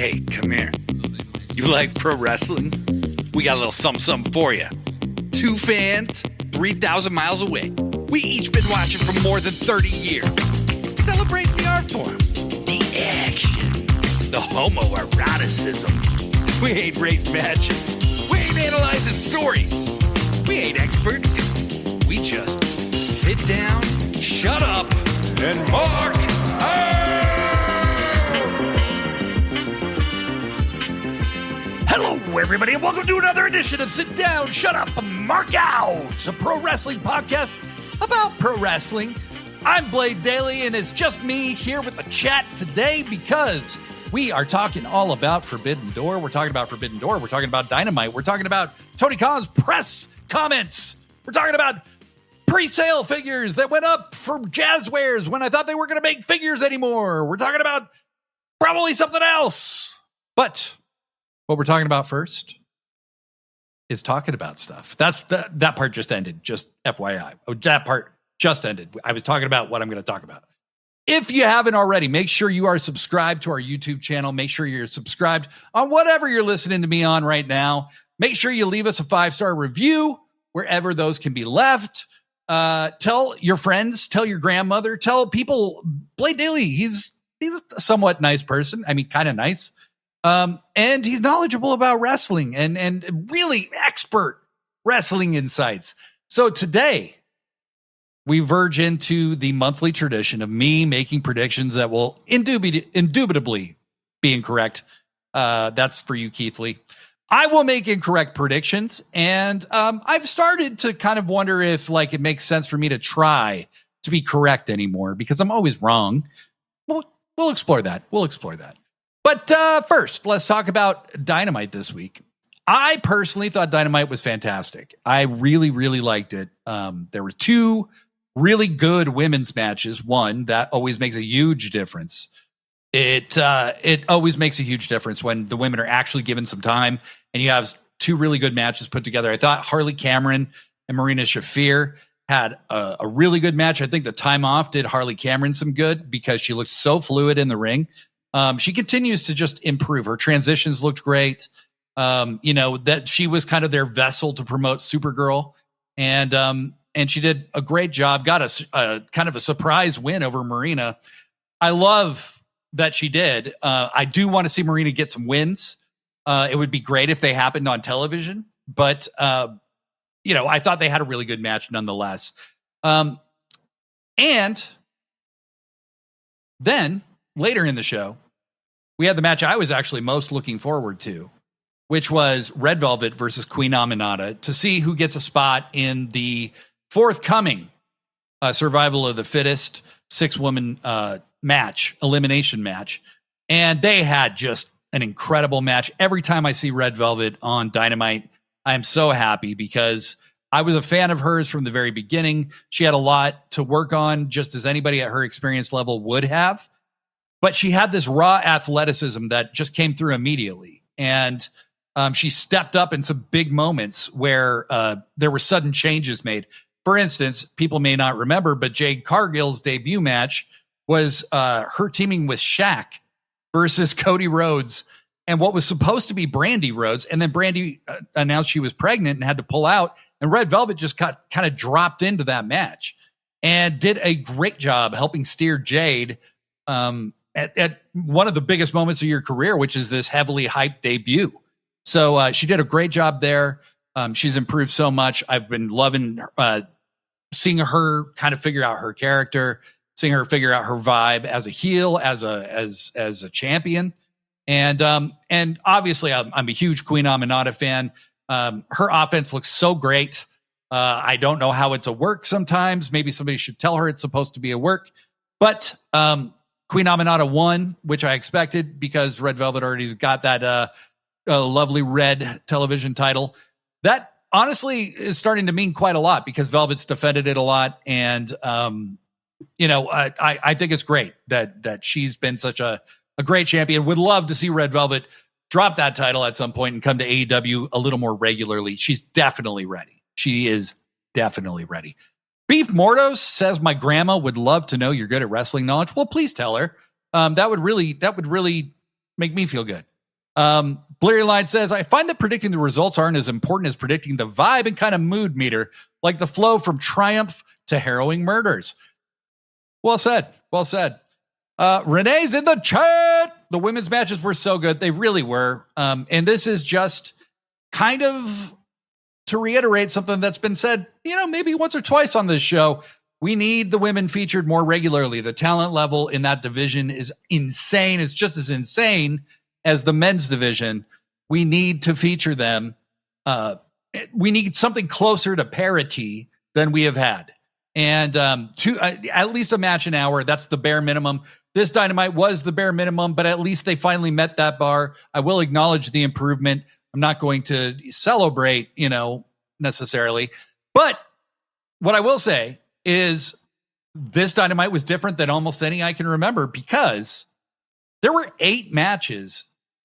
Hey, come here. You like pro wrestling? We got a little something for you. Two fans, 3,000 miles away. We each been watching for more than 30 years. Celebrate the art form, the action, the homoeroticism. We ain't rating matches. We ain't analyzing stories. We ain't experts. We just sit down, shut up, and mark out! Hello, everybody, and welcome to another edition of Sit Down, Shut Up, and Mark Out, a pro wrestling podcast about pro wrestling. I'm Blade Daly, and it's just me here with the chat today because we are talking all about Forbidden Door. We're talking about Forbidden Door. We're talking about Dynamite. We're talking about Tony Khan's press comments. We're talking about pre-sale figures that went up for Jazzwares when I thought they weren't going to make figures anymore. We're talking about probably something else. But what we're talking about first is talking about stuff. That part just ended, just FYI. That part just ended. I was talking about what I'm going to talk about. If you haven't already, make sure you are subscribed to our YouTube channel. Make sure you're subscribed on whatever you're listening to me on right now. Make sure you leave us a 5-star review wherever those can be left. Tell your friends, tell your grandmother, tell people. Blade Daly, he's a somewhat nice person. I mean, kind of nice. And he's knowledgeable about wrestling and really expert wrestling insights. So today we verge into the monthly tradition of me making predictions that will indubitably be incorrect. That's for you, Keith Lee. I will make incorrect predictions, and I've started to kind of wonder if it makes sense for me to try to be correct anymore because I'm always wrong. We'll explore that. But first, let's talk about Dynamite this week. I personally thought Dynamite was fantastic. I really, really liked it. There were two really good women's matches. One, that always makes a huge difference. It always makes a huge difference when the women are actually given some time and you have two really good matches put together. I thought Harley Cameron and Marina Shafir had a really good match. I think the time off did Harley Cameron some good because she looked so fluid in the ring. She continues to just improve. Her transitions looked great. That she was kind of their vessel to promote Supergirl. And she did a great job, got a kind of a surprise win over Marina. I love that she did. I do want to see Marina get some wins. It would be great if they happened on television, but I thought they had a really good match nonetheless. And then later in the show, we had the match I was actually most looking forward to, which was Red Velvet versus Queen Aminata, to see who gets a spot in the forthcoming Survival of the Fittest 6-woman elimination match. And they had just an incredible match. Every time I see Red Velvet on Dynamite, I'm so happy because I was a fan of hers from the very beginning. She had a lot to work on, just as anybody at her experience level would have. But she had this raw athleticism that just came through immediately. And she stepped up in some big moments where there were sudden changes made. For instance, people may not remember, but Jade Cargill's debut match was her teaming with Shaq versus Cody Rhodes and what was supposed to be Brandy Rhodes. And then Brandy announced she was pregnant and had to pull out. And Red Velvet just kind of dropped into that match and did a great job helping steer Jade at one of the biggest moments of your career, which is this heavily hyped debut. So she did a great job there. She's improved so much. I've been loving seeing her kind of figure out her character, seeing her figure out her vibe as a heel, as a champion. And obviously I'm a huge Queen Aminata fan. Her offense looks so great. I don't know how it's a work sometimes. Maybe somebody should tell her it's supposed to be a work, but Queen Aminata won, which I expected because Red Velvet already got that lovely red television title. That honestly is starting to mean quite a lot because Velvet's defended it a lot. And, I think it's great that she's been such a great champion. Would love to see Red Velvet drop that title at some point and come to AEW a little more regularly. She's definitely ready. She is definitely ready. Beef Mordos says my grandma would love to know you're good at wrestling knowledge. Well, please tell her. That would really make me feel good. Blurry Line says, I find that predicting the results aren't as important as predicting the vibe and kind of mood meter, like the flow from triumph to harrowing murders. Well said. Well said. Renee's in the chat. The women's matches were so good. They really were. And this is just kind of to reiterate something that's been said, maybe once or twice on this show. We need the women featured more regularly. The talent level in that division is insane. It's just as insane as the men's division. We need to feature them. We need something closer to parity than we have had. And at least a match an hour. That's the bare minimum. This Dynamite was the bare minimum, but at least they finally met that bar. I will acknowledge the improvement. I'm not going to celebrate, necessarily. But what I will say is this Dynamite was different than almost any I can remember, because there were 8 matches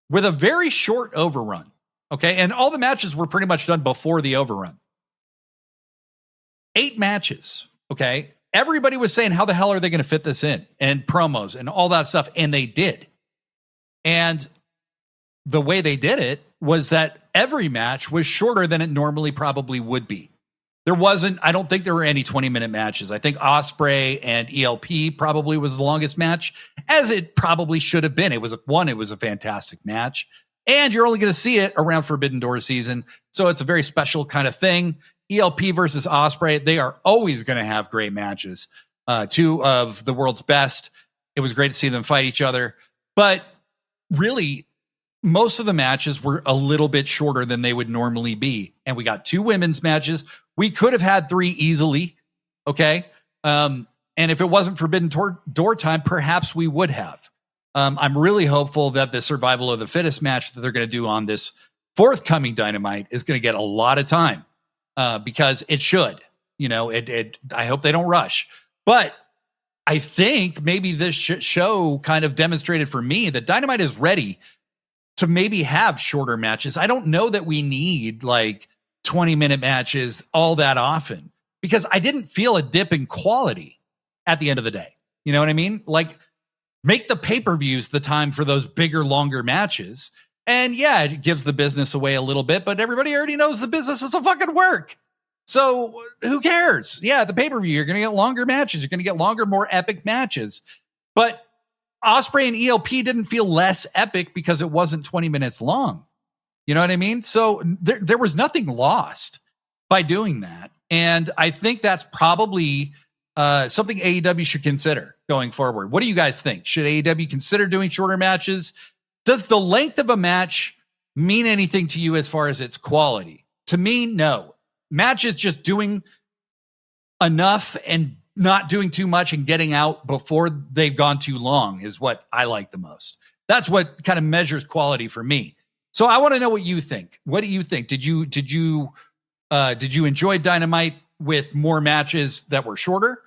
with a very short overrun. Okay. And all the matches were pretty much done before the overrun. 8 matches. Okay. Everybody was saying, how the hell are they going to fit this in? And promos and all that stuff. And they did. And the way they did it was that every match was shorter than it normally probably would be. I don't think there were any 20-minute matches. I think Ospreay and ELP probably was the longest match, as it probably should have been. It was a fantastic match. And you're only going to see it around Forbidden Door season. So it's a very special kind of thing. ELP versus Ospreay, they are always going to have great matches. 2 of the world's best. It was great to see them fight each other. But really, most of the matches were a little bit shorter than they would normally be. And we got 2 women's matches. We could have had 3 easily. Okay. And if it wasn't Forbidden Door time, perhaps we would have. I'm really hopeful that the survival of the fittest match that they're going to do on this forthcoming Dynamite is going to get a lot of time, because it should. I hope they don't rush. But I think maybe this show kind of demonstrated for me that Dynamite is ready to maybe have shorter matches. I don't know that we need like 20-minute matches all that often, because I didn't feel a dip in quality at the end of the day. You know what I mean? Like, make the pay-per-views the time for those bigger, longer matches. And yeah, it gives the business away a little bit, but everybody already knows the business is a fucking work. So who cares? Yeah, at the pay-per-view, you're going to get longer matches. You're going to get longer, more epic matches. But Ospreay and ELP didn't feel less epic because it wasn't 20 minutes long. You know what I mean? So there was nothing lost by doing that. And I think that's probably something AEW should consider going forward. What do you guys think? Should AEW consider doing shorter matches? Does the length of a match mean anything to you as far as its quality? To me, no. Match is just doing enough and not doing too much and getting out before they've gone too long is what I like the most. That's what kind of measures quality for me. So I want to know what you think. What do you think? Did you enjoy Dynamite with more matches that were shorter?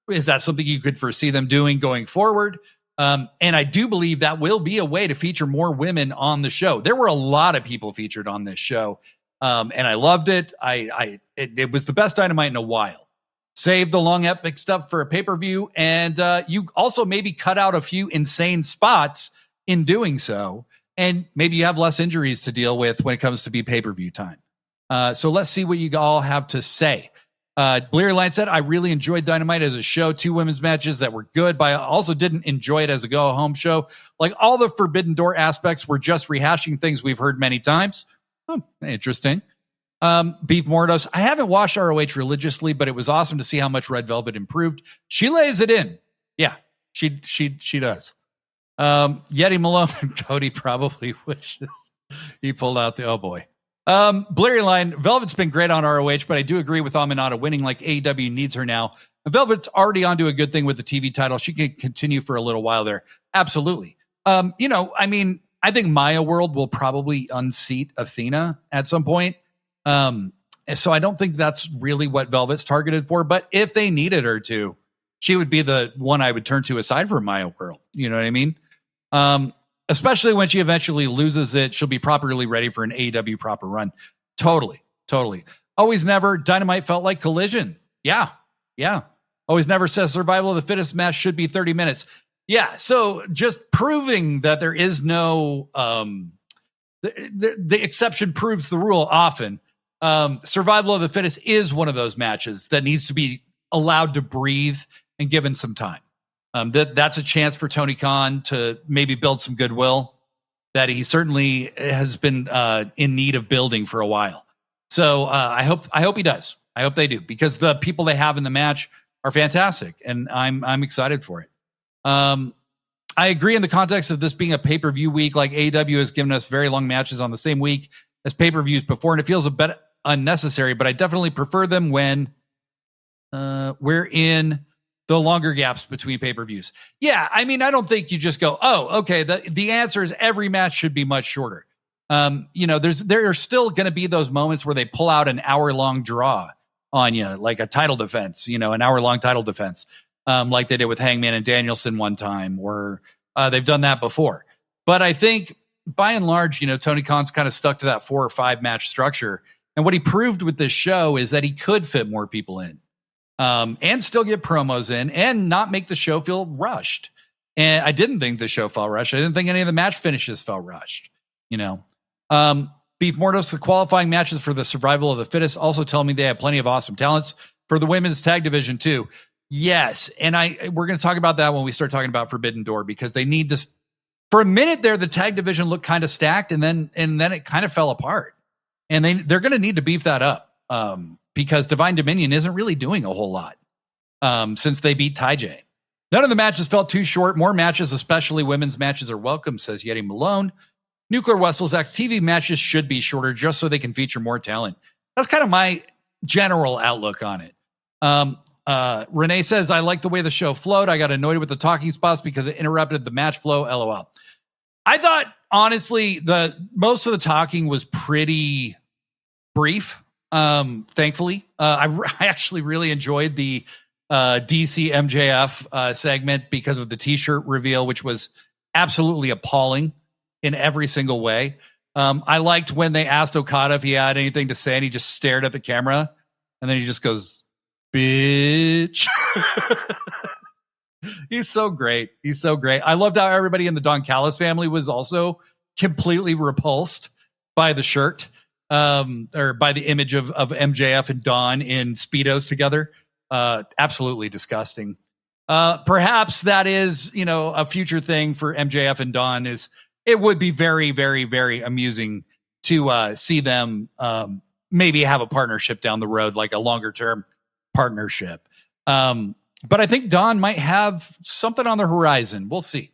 Is that something you could foresee them doing going forward? And I do believe that will be a way to feature more women on the show. There were a lot of people featured on this show, and I loved it. It was the best Dynamite in a while. Save the long epic stuff for a pay-per-view, and you also maybe cut out a few insane spots in doing so, and maybe you have less injuries to deal with when it comes to be pay-per-view time. So let's see what you all have to say. Bleary Line said, I really enjoyed Dynamite as a show. 2 women's matches that were good, but I also didn't enjoy it as a go-home show. Like, all the Forbidden Door aspects were just rehashing things we've heard many times. Oh, interesting. Beef Mordos, I haven't watched ROH religiously, but it was awesome to see how much Red Velvet improved. She lays it in. Yeah, she does. Yeti Malone and Cody probably wishes he pulled out the, oh boy. Blurry Line, Velvet's been great on ROH, but I do agree with Aminata winning like AEW needs her now. Velvet's already onto a good thing with the TV title. She can continue for a little while there. Absolutely. I think Maya World will probably unseat Athena at some point. So I don't think that's really what Velvet's targeted for, but if they needed her to, she would be the one I would turn to aside from Maya World. You know what I mean? Especially when she eventually loses it, she'll be properly ready for an AEW proper run. Totally. Always Never, Dynamite felt like Collision. Yeah. Always Never says survival of the fittest match should be 30 minutes. Yeah, so just proving that there is no the exception proves the rule often. Survival of the fittest is one of those matches that needs to be allowed to breathe and given some time. That's a chance for Tony Khan to maybe build some goodwill that he certainly has been in need of building for a while. So I hope he does. I hope they do, because the people they have in the match are fantastic, and I'm excited for it. I agree in the context of this being a pay-per-view week. Like, AEW has given us very long matches on the same week as pay-per-views before, and it feels a bit unnecessary, but I definitely prefer them when we're in the longer gaps between pay-per-views. Yeah, I mean, I don't think you just go, oh, okay, the answer is every match should be much shorter. There are still going to be those moments where they pull out an hour-long draw on you, like a title defense, an hour-long title defense, like they did with Hangman and Danielson one time, or they've done that before. But I think, by and large, Tony Khan's kind of stuck to that 4 or 5 match structure. And what he proved with this show is that he could fit more people in. And still get promos in and not make the show feel rushed. And I didn't think the show felt rushed. I didn't think any of the match finishes felt rushed. Beef Mortos, the qualifying matches for the survival of the fittest also tell me they have plenty of awesome talents for the women's tag division too. Yes. And we're going to talk about that when we start talking about Forbidden Door, because they need to, for a minute there, the tag division looked kind of stacked, and then it kind of fell apart, and they're going to need to beef that up. Because Divine Dominion isn't really doing a whole lot since they beat Ty-J. None of the matches felt too short. More matches, especially women's matches, are welcome, says Yeti Malone. Nuclear Wessels X TV matches should be shorter just so they can feature more talent. That's kind of my general outlook on it. Renee says, I like the way the show flowed. I got annoyed with the talking spots because it interrupted the match flow. LOL. I thought, honestly, most of the talking was pretty brief. Thankfully, I actually really enjoyed the DC MJF segment because of the t-shirt reveal, which was absolutely appalling in every single way. I liked when they asked Okada if he had anything to say, and he just stared at the camera, and then he just goes, bitch. He's so great. He's so great. I loved how everybody in the Don Callis family was also completely repulsed by the shirt. Or by the image of MJF and Don in Speedos together. Absolutely disgusting. Perhaps that is, a future thing for MJF and Don. It would be very, very, very amusing to see them maybe have a partnership down the road, like a longer term partnership. But I think Don might have something on the horizon. We'll see.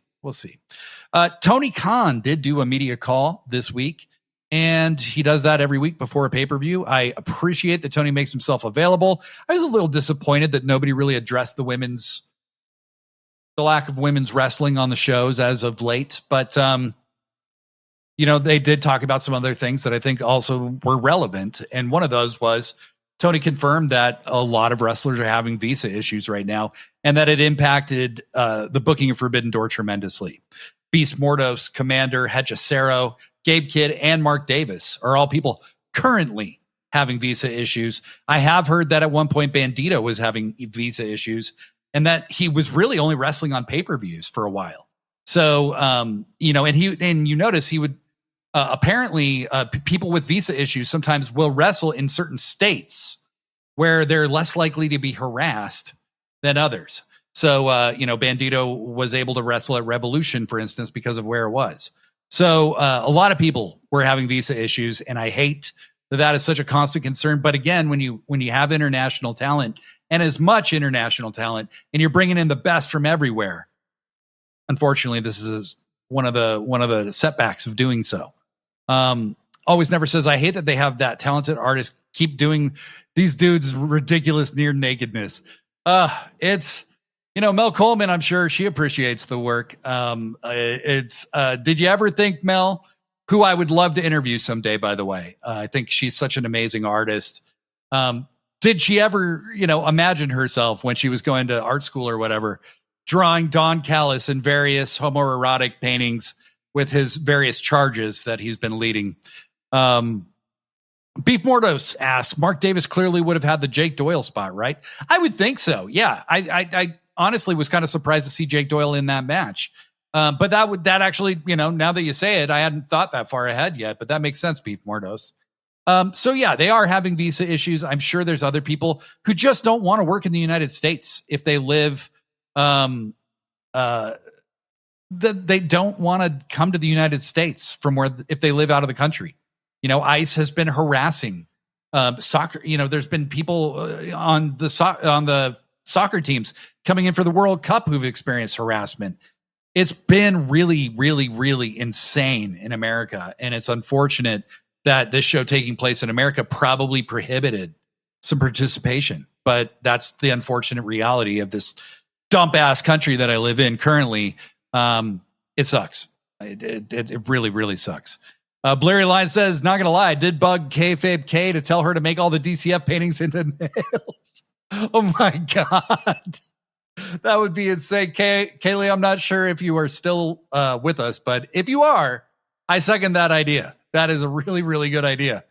Tony Khan did do a media call this week, and he does that every week before a pay-per-view. I appreciate that Tony makes himself available. I was a little disappointed that nobody really addressed the lack of women's wrestling on the shows as of late. But, they did talk about some other things that I think also were relevant. And one of those was Tony confirmed that a lot of wrestlers are having visa issues right now, and that it impacted the booking of Forbidden Door tremendously. Beast Mortos, Commander, Hechicero, Gabe Kidd, and Mark Davis are all people currently having visa issues. I have heard that at one point Bandito was having visa issues, and that he was really only wrestling on pay-per-views for a while. So, and you notice he would apparently people with visa issues sometimes will wrestle in certain states where they're less likely to be harassed than others. So, Bandito was able to wrestle at Revolution, for instance, because of where it was. So a lot of people were having visa issues, and I hate that is such a constant concern. But again, when you have international talent, and as much international talent, and you're bringing in the best from everywhere, unfortunately, this is one of the setbacks of doing so. Always Never says, I hate that they have that talented artist keep doing these dudes' ridiculous near nakedness. It's. Mel Coleman, I'm sure she appreciates the work. Did you ever think, Mel, who I would love to interview someday, by the way? I think she's such an amazing artist. Did she ever, imagine herself when she was going to art school or whatever, drawing Don Callis in various homoerotic paintings with his various charges that he's been leading? Beef Mortos asks, Mark Davis clearly would have had the Jake Doyle spot, right? I would think so. Yeah. I honestly was kind of surprised to see Jake Doyle in that match. But that actually, now that you say it, I hadn't thought that far ahead yet, but that makes sense, Beef Mordos. So yeah, they are having visa issues. I'm sure there's other people who just don't want to work in the United States if they live, they don't want to come to the United States if they live out of the country. ICE has been harassing soccer. There's been people on the soccer teams coming in for the World Cup who've experienced harassment. It's been really, really, really insane in America. And it's unfortunate that this show taking place in America probably prohibited some participation. But that's the unfortunate reality of this dump ass country that I live in currently. It sucks. It really, really sucks. Blurry Line says, not going to lie, I did bug Kayfabe K to tell her to make all the DCF paintings into nails. Oh my God. That would be insane. Kaylee, I'm not sure if you are still with us, but if you are, I second that idea. That is a really, really good idea.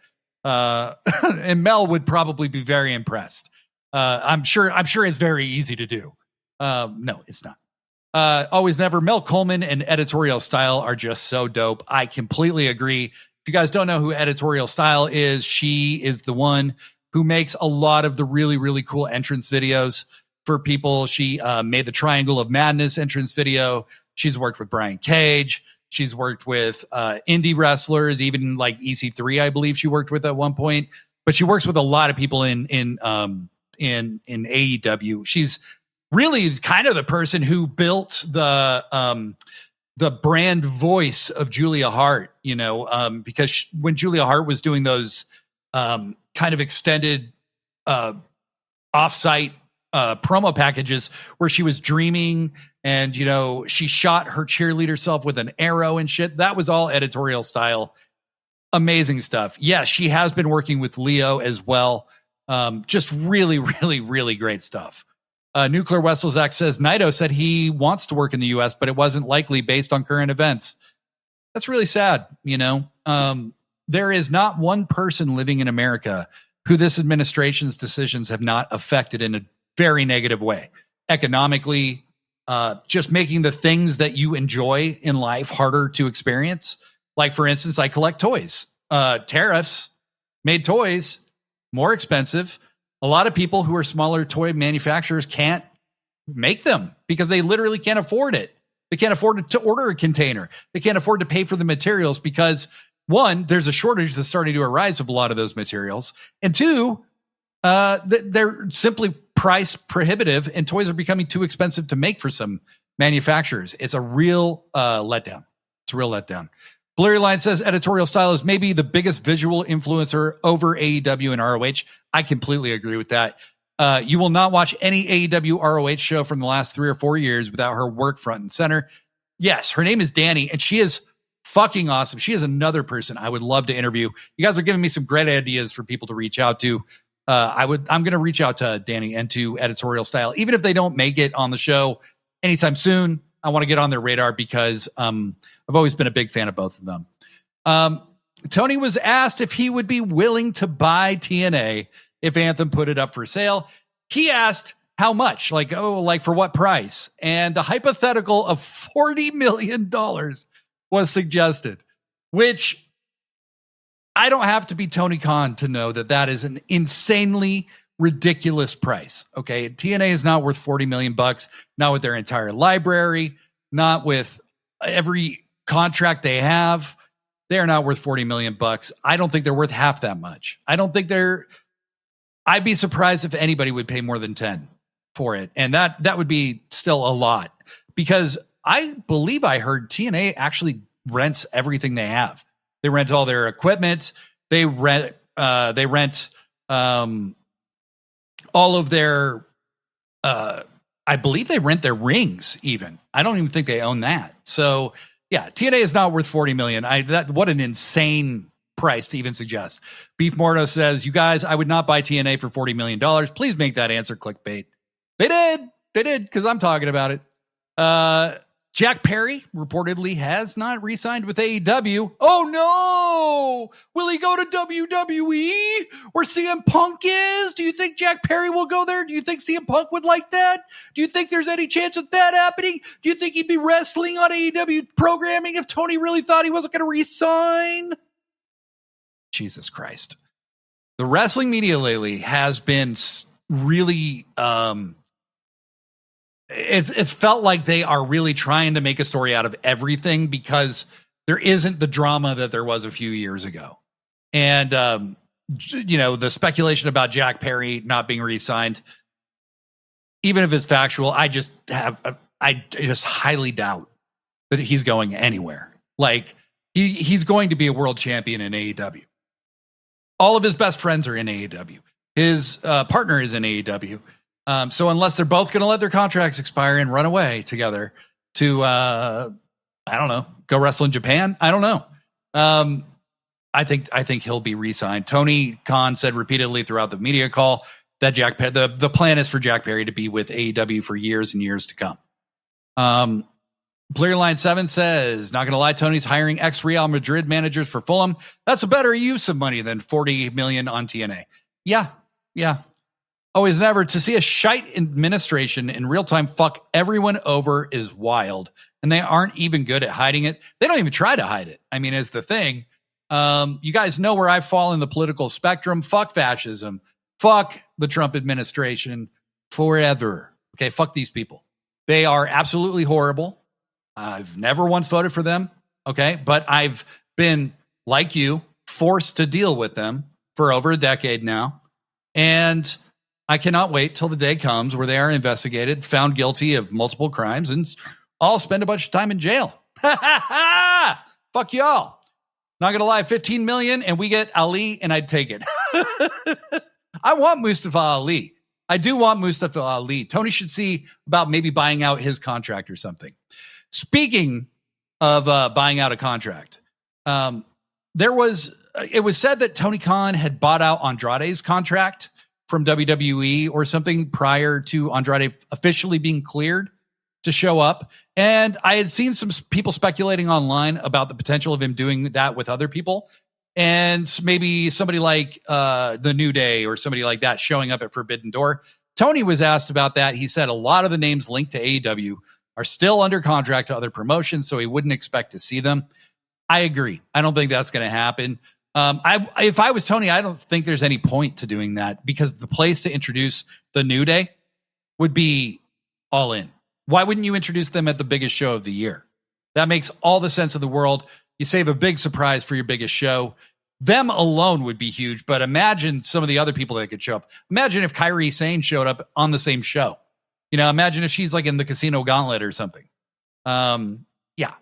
And Mel would probably be very impressed. I'm sure it's very easy to do. No, it's not. Always Never. Mel Coleman and Editorial Style are just so dope. I completely agree. If you guys don't know who Editorial Style is, she is the one who makes a lot of the really, really cool entrance videos for people. She made the Triangle of Madness entrance video. She's worked with Brian Cage. She's worked with indie wrestlers, even like EC3, I believe she worked with at one point. But she works with a lot of people in AEW. She's really kind of the person who built the brand voice of Julia Hart, because when Julia Hart was doing those kind of extended offsite promo packages where she was dreaming and, she shot her cheerleader self with an arrow and shit. That was all Editorial Style. Amazing stuff. Yeah, she has been working with Leo as well. Just really, really, really great stuff. Nuclear Wesselzak says, Naito said he wants to work in the U.S., but it wasn't likely based on current events. That's really sad. There is not one person living in America who this administration's decisions have not affected in a very negative way. Economically, just making the things that you enjoy in life harder to experience. Like, for instance, I collect toys. Tariffs made toys more expensive. A lot of people who are smaller toy manufacturers can't make them because they literally can't afford it. They can't afford to order a container. They can't afford to pay for the materials because, one, there's a shortage that's starting to arise of a lot of those materials. And two, they're simply price prohibitive and toys are becoming too expensive to make for some manufacturers. It's a real letdown. It's a real letdown. Blurry Line says Editorial Style is maybe the biggest visual influencer over AEW and ROH. I completely agree with that. You will not watch any AEW ROH show from the last 3 or 4 years without her work front and center. Yes, her name is Danny, and she is fucking awesome. She is another person I would love to interview. You guys are giving me some great ideas for people to reach out to. I'm going to reach out to Danny and to Editorial Style, even if they don't make it on the show anytime soon. I want to get on their radar because I've always been a big fan of both of them. Tony was asked if he would be willing to buy TNA if Anthem put it up for sale. He asked how much, like for what price? And the hypothetical of $40 million was suggested, which I don't have to be Tony Khan to know that that is an insanely ridiculous price. Okay. TNA is not worth $40 million, not with their entire library, not with every contract they have. They're not worth $40 million. I don't think they're worth half that much. I'd be surprised if anybody would pay more than 10 for it. And that would be still a lot because I believe I heard TNA actually rents everything they have. They rent all their equipment. They rent all of their, I believe they rent their rings even. I don't even think they own that. So yeah, TNA is not worth $40 million. What an insane price to even suggest. Beef Morto says, you guys, I would not buy TNA for $40 million. Please make that answer clickbait. They did because I'm talking about it. Jack Perry reportedly has not re-signed with AEW. Oh no! Will he go to WWE where CM Punk is? Do you think Jack Perry will go there? Do you think CM Punk would like that? Do you think there's any chance of that happening? Do you think he'd be wrestling on AEW programming if Tony really thought he wasn't going to re-sign? Jesus Christ. The wrestling media lately has been really... It's felt like they are really trying to make a story out of everything because there isn't the drama that there was a few years ago. And, the speculation about Jack Perry not being re-signed, even if it's factual, I just highly doubt that he's going anywhere. Like he's going to be a world champion in AEW. All of his best friends are in AEW. His partner is in AEW. So unless they're both going to let their contracts expire and run away together to, go wrestle in Japan, I don't know. I think he'll be re-signed. Tony Khan said repeatedly throughout the media call that the plan is for Jack Perry to be with AEW for years and years to come. Player Line 7 says, not going to lie, Tony's hiring ex-Real Madrid managers for Fulham. That's a better use of money than $40 million on TNA. Yeah. Always never. To see a shite administration in real time fuck everyone over is wild. And they aren't even good at hiding it. They don't even try to hide it. I mean, is the thing. You guys know where I fall in the political spectrum. Fuck fascism. Fuck the Trump administration forever. Okay, fuck these people. They are absolutely horrible. I've never once voted for them. Okay, but I've been, like you, forced to deal with them for over a decade now. And I cannot wait till the day comes where they are investigated, found guilty of multiple crimes, and I'll spend a bunch of time in jail. Fuck y'all. Not going to lie, 15 million and we get Ali and I'd take it. I want Mustafa Ali. I do want Mustafa Ali. Tony should see about maybe buying out his contract or something. Speaking of buying out a contract, it was said that Tony Khan had bought out Andrade's contract from WWE or something prior to Andrade officially being cleared to show up. And I had seen some people speculating online about the potential of him doing that with other people. And maybe somebody like the New Day or somebody like that showing up at Forbidden Door. Tony was asked about that. He said a lot of the names linked to AEW are still under contract to other promotions, so he wouldn't expect to see them. I agree. I don't think that's going to happen. If I was Tony, I don't think there's any point to doing that because the place to introduce the New Day would be All In. Why wouldn't you introduce them at the biggest show of the year? That makes all the sense of the world. You save a big surprise for your biggest show. Them alone would be huge, but imagine some of the other people that could show up. Imagine if Kairi Sane showed up on the same show. Imagine if she's like in the Casino Gauntlet or something. Yeah.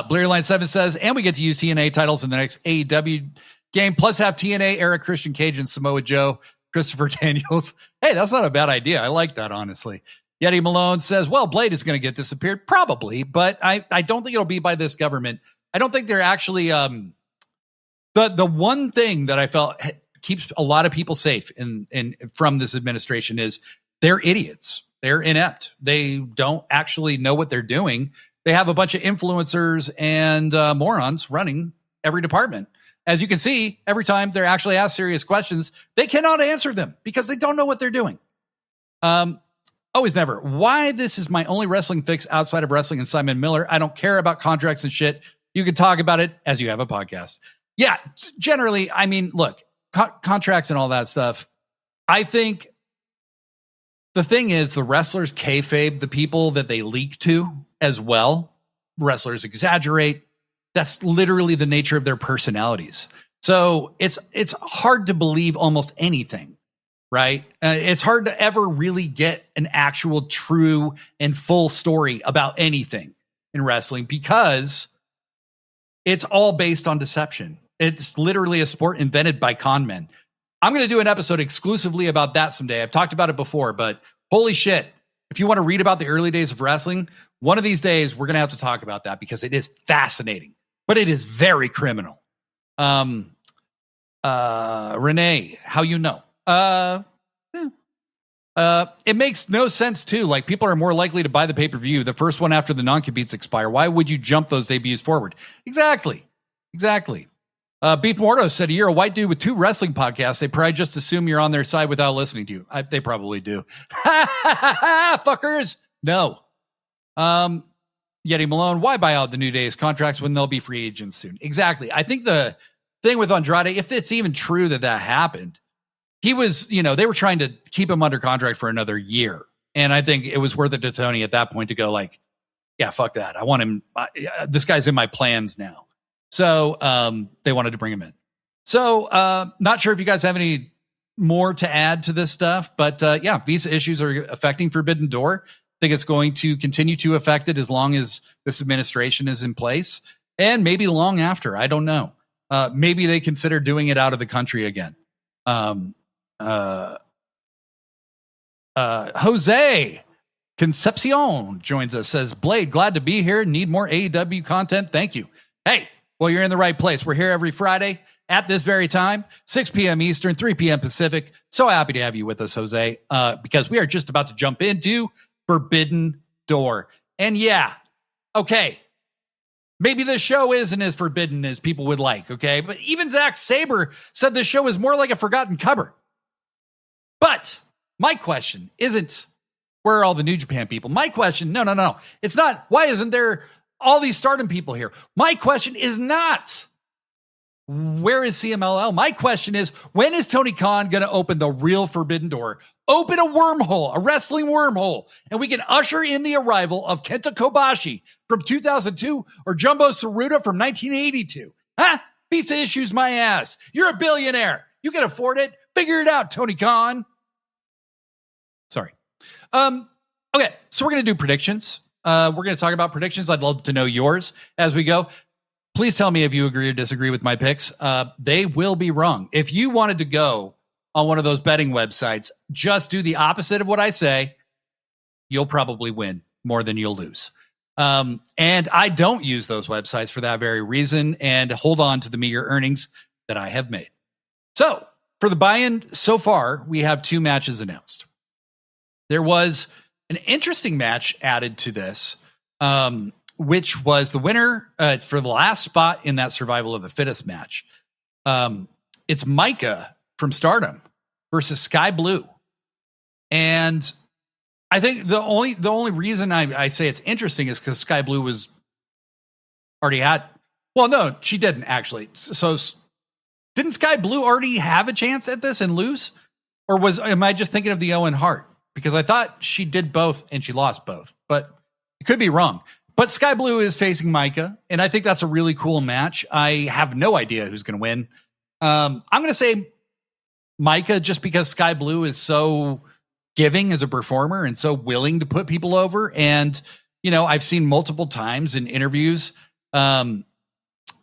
Blair Line 7 says, and we get to use TNA titles in the next AEW game, plus have TNA era Christian Cage and Samoa Joe, Christopher Daniels. Hey, that's not a bad idea. I like that, honestly. Yeti Malone says, well, Blade is going to get disappeared. Probably, but I don't think it'll be by this government. I don't think they're actually the one thing that I felt keeps a lot of people safe from this administration is they're idiots. They're inept. They don't actually know what they're doing. They have a bunch of influencers and morons running every department. As you can see, every time they're actually asked serious questions, they cannot answer them because they don't know what they're doing. Always never. Why this is my only wrestling fix outside of wrestling and Simon Miller. I don't care about contracts and shit. You can talk about it as you have a podcast. Yeah, generally, I mean, look, contracts and all that stuff. I think the thing is the wrestlers kayfabe the people that they leak to as well. Wrestlers exaggerate. That's literally the nature of their personalities. So it's hard to believe almost anything, right? It's hard to ever really get an actual true and full story about anything in wrestling because it's all based on deception. It's literally a sport invented by con men. I'm going to do an episode exclusively about that someday. I've talked about it before, but holy shit. If you want to read about the early days of wrestling, one of these days we're going to have to talk about that because it is fascinating, but it is very criminal. Renee, how you know? It makes no sense too. Like, people are more likely to buy the pay-per-view, the first one after the non-competes expire. Why would you jump those debuts forward? Exactly. Beef Morto said, you're a white dude with 2 wrestling podcasts. They probably just assume you're on their side without listening to you. They probably do. Fuckers. No. Yeti Malone, why buy out the New Day's contracts when they'll be free agents soon? Exactly. I think the thing with Andrade, if it's even true that happened, he was, they were trying to keep him under contract for another year. And I think it was worth it to Tony at that point to go like, yeah, fuck that. I want him. This guy's in my plans now. So they wanted to bring him in. So not sure if you guys have any more to add to this stuff, but yeah, visa issues are affecting Forbidden Door. I think it's going to continue to affect it as long as this administration is in place, and maybe long after. I don't know. Maybe they consider doing it out of the country again. Jose Concepcion joins us, says, Blade, glad to be here. Need more AEW content. Thank you. Hey, well, you're in the right place. We're here every Friday at this very time, 6 p.m. Eastern, 3 p.m. Pacific. So happy to have you with us, Jose, because we are just about to jump into Forbidden Door. And yeah, okay, maybe this show isn't as forbidden as people would like, okay? But even Zack Sabre said this show is more like a forgotten cupboard. But my question isn't, where are all the New Japan people? My question, no. It's not, why isn't there all these Stardom people here? My question is not, where is CMLL? My question is, when is Tony Khan going to open the real Forbidden Door? Open a wormhole, a wrestling wormhole, and we can usher in the arrival of Kenta Kobashi from 2002 or Jumbo Tsuruta from 1982. Huh? Pizza issues my ass. You're a billionaire. You can afford it. Figure it out, Tony Khan. Sorry. Okay, so we're going to do predictions. We're going to talk about predictions. I'd love to know yours as we go. Please tell me if you agree or disagree with my picks. They will be wrong. If you wanted to go on one of those betting websites, just do the opposite of what I say. You'll probably win more than you'll lose. And I don't use those websites for that very reason and hold on to the meager earnings that I have made. So for the buy-in so far, we have 2 matches announced. There was an interesting match added to this, which was the winner for the last spot in that Survival of the Fittest match. It's Micah from Stardom versus Sky Blue. And I think the only reason I say it's interesting is because Sky Blue was already had. Well, no, she didn't actually. So didn't Sky Blue already have a chance at this and lose? Or am I just thinking of the Owen Hart? Because I thought she did both and she lost both, but it could be wrong. But Sky Blue is facing Micah, and I think that's a really cool match. I have no idea who's going to win. I'm going to say Micah just because Sky Blue is so giving as a performer and so willing to put people over. And, I've seen multiple times in interviews. Oh,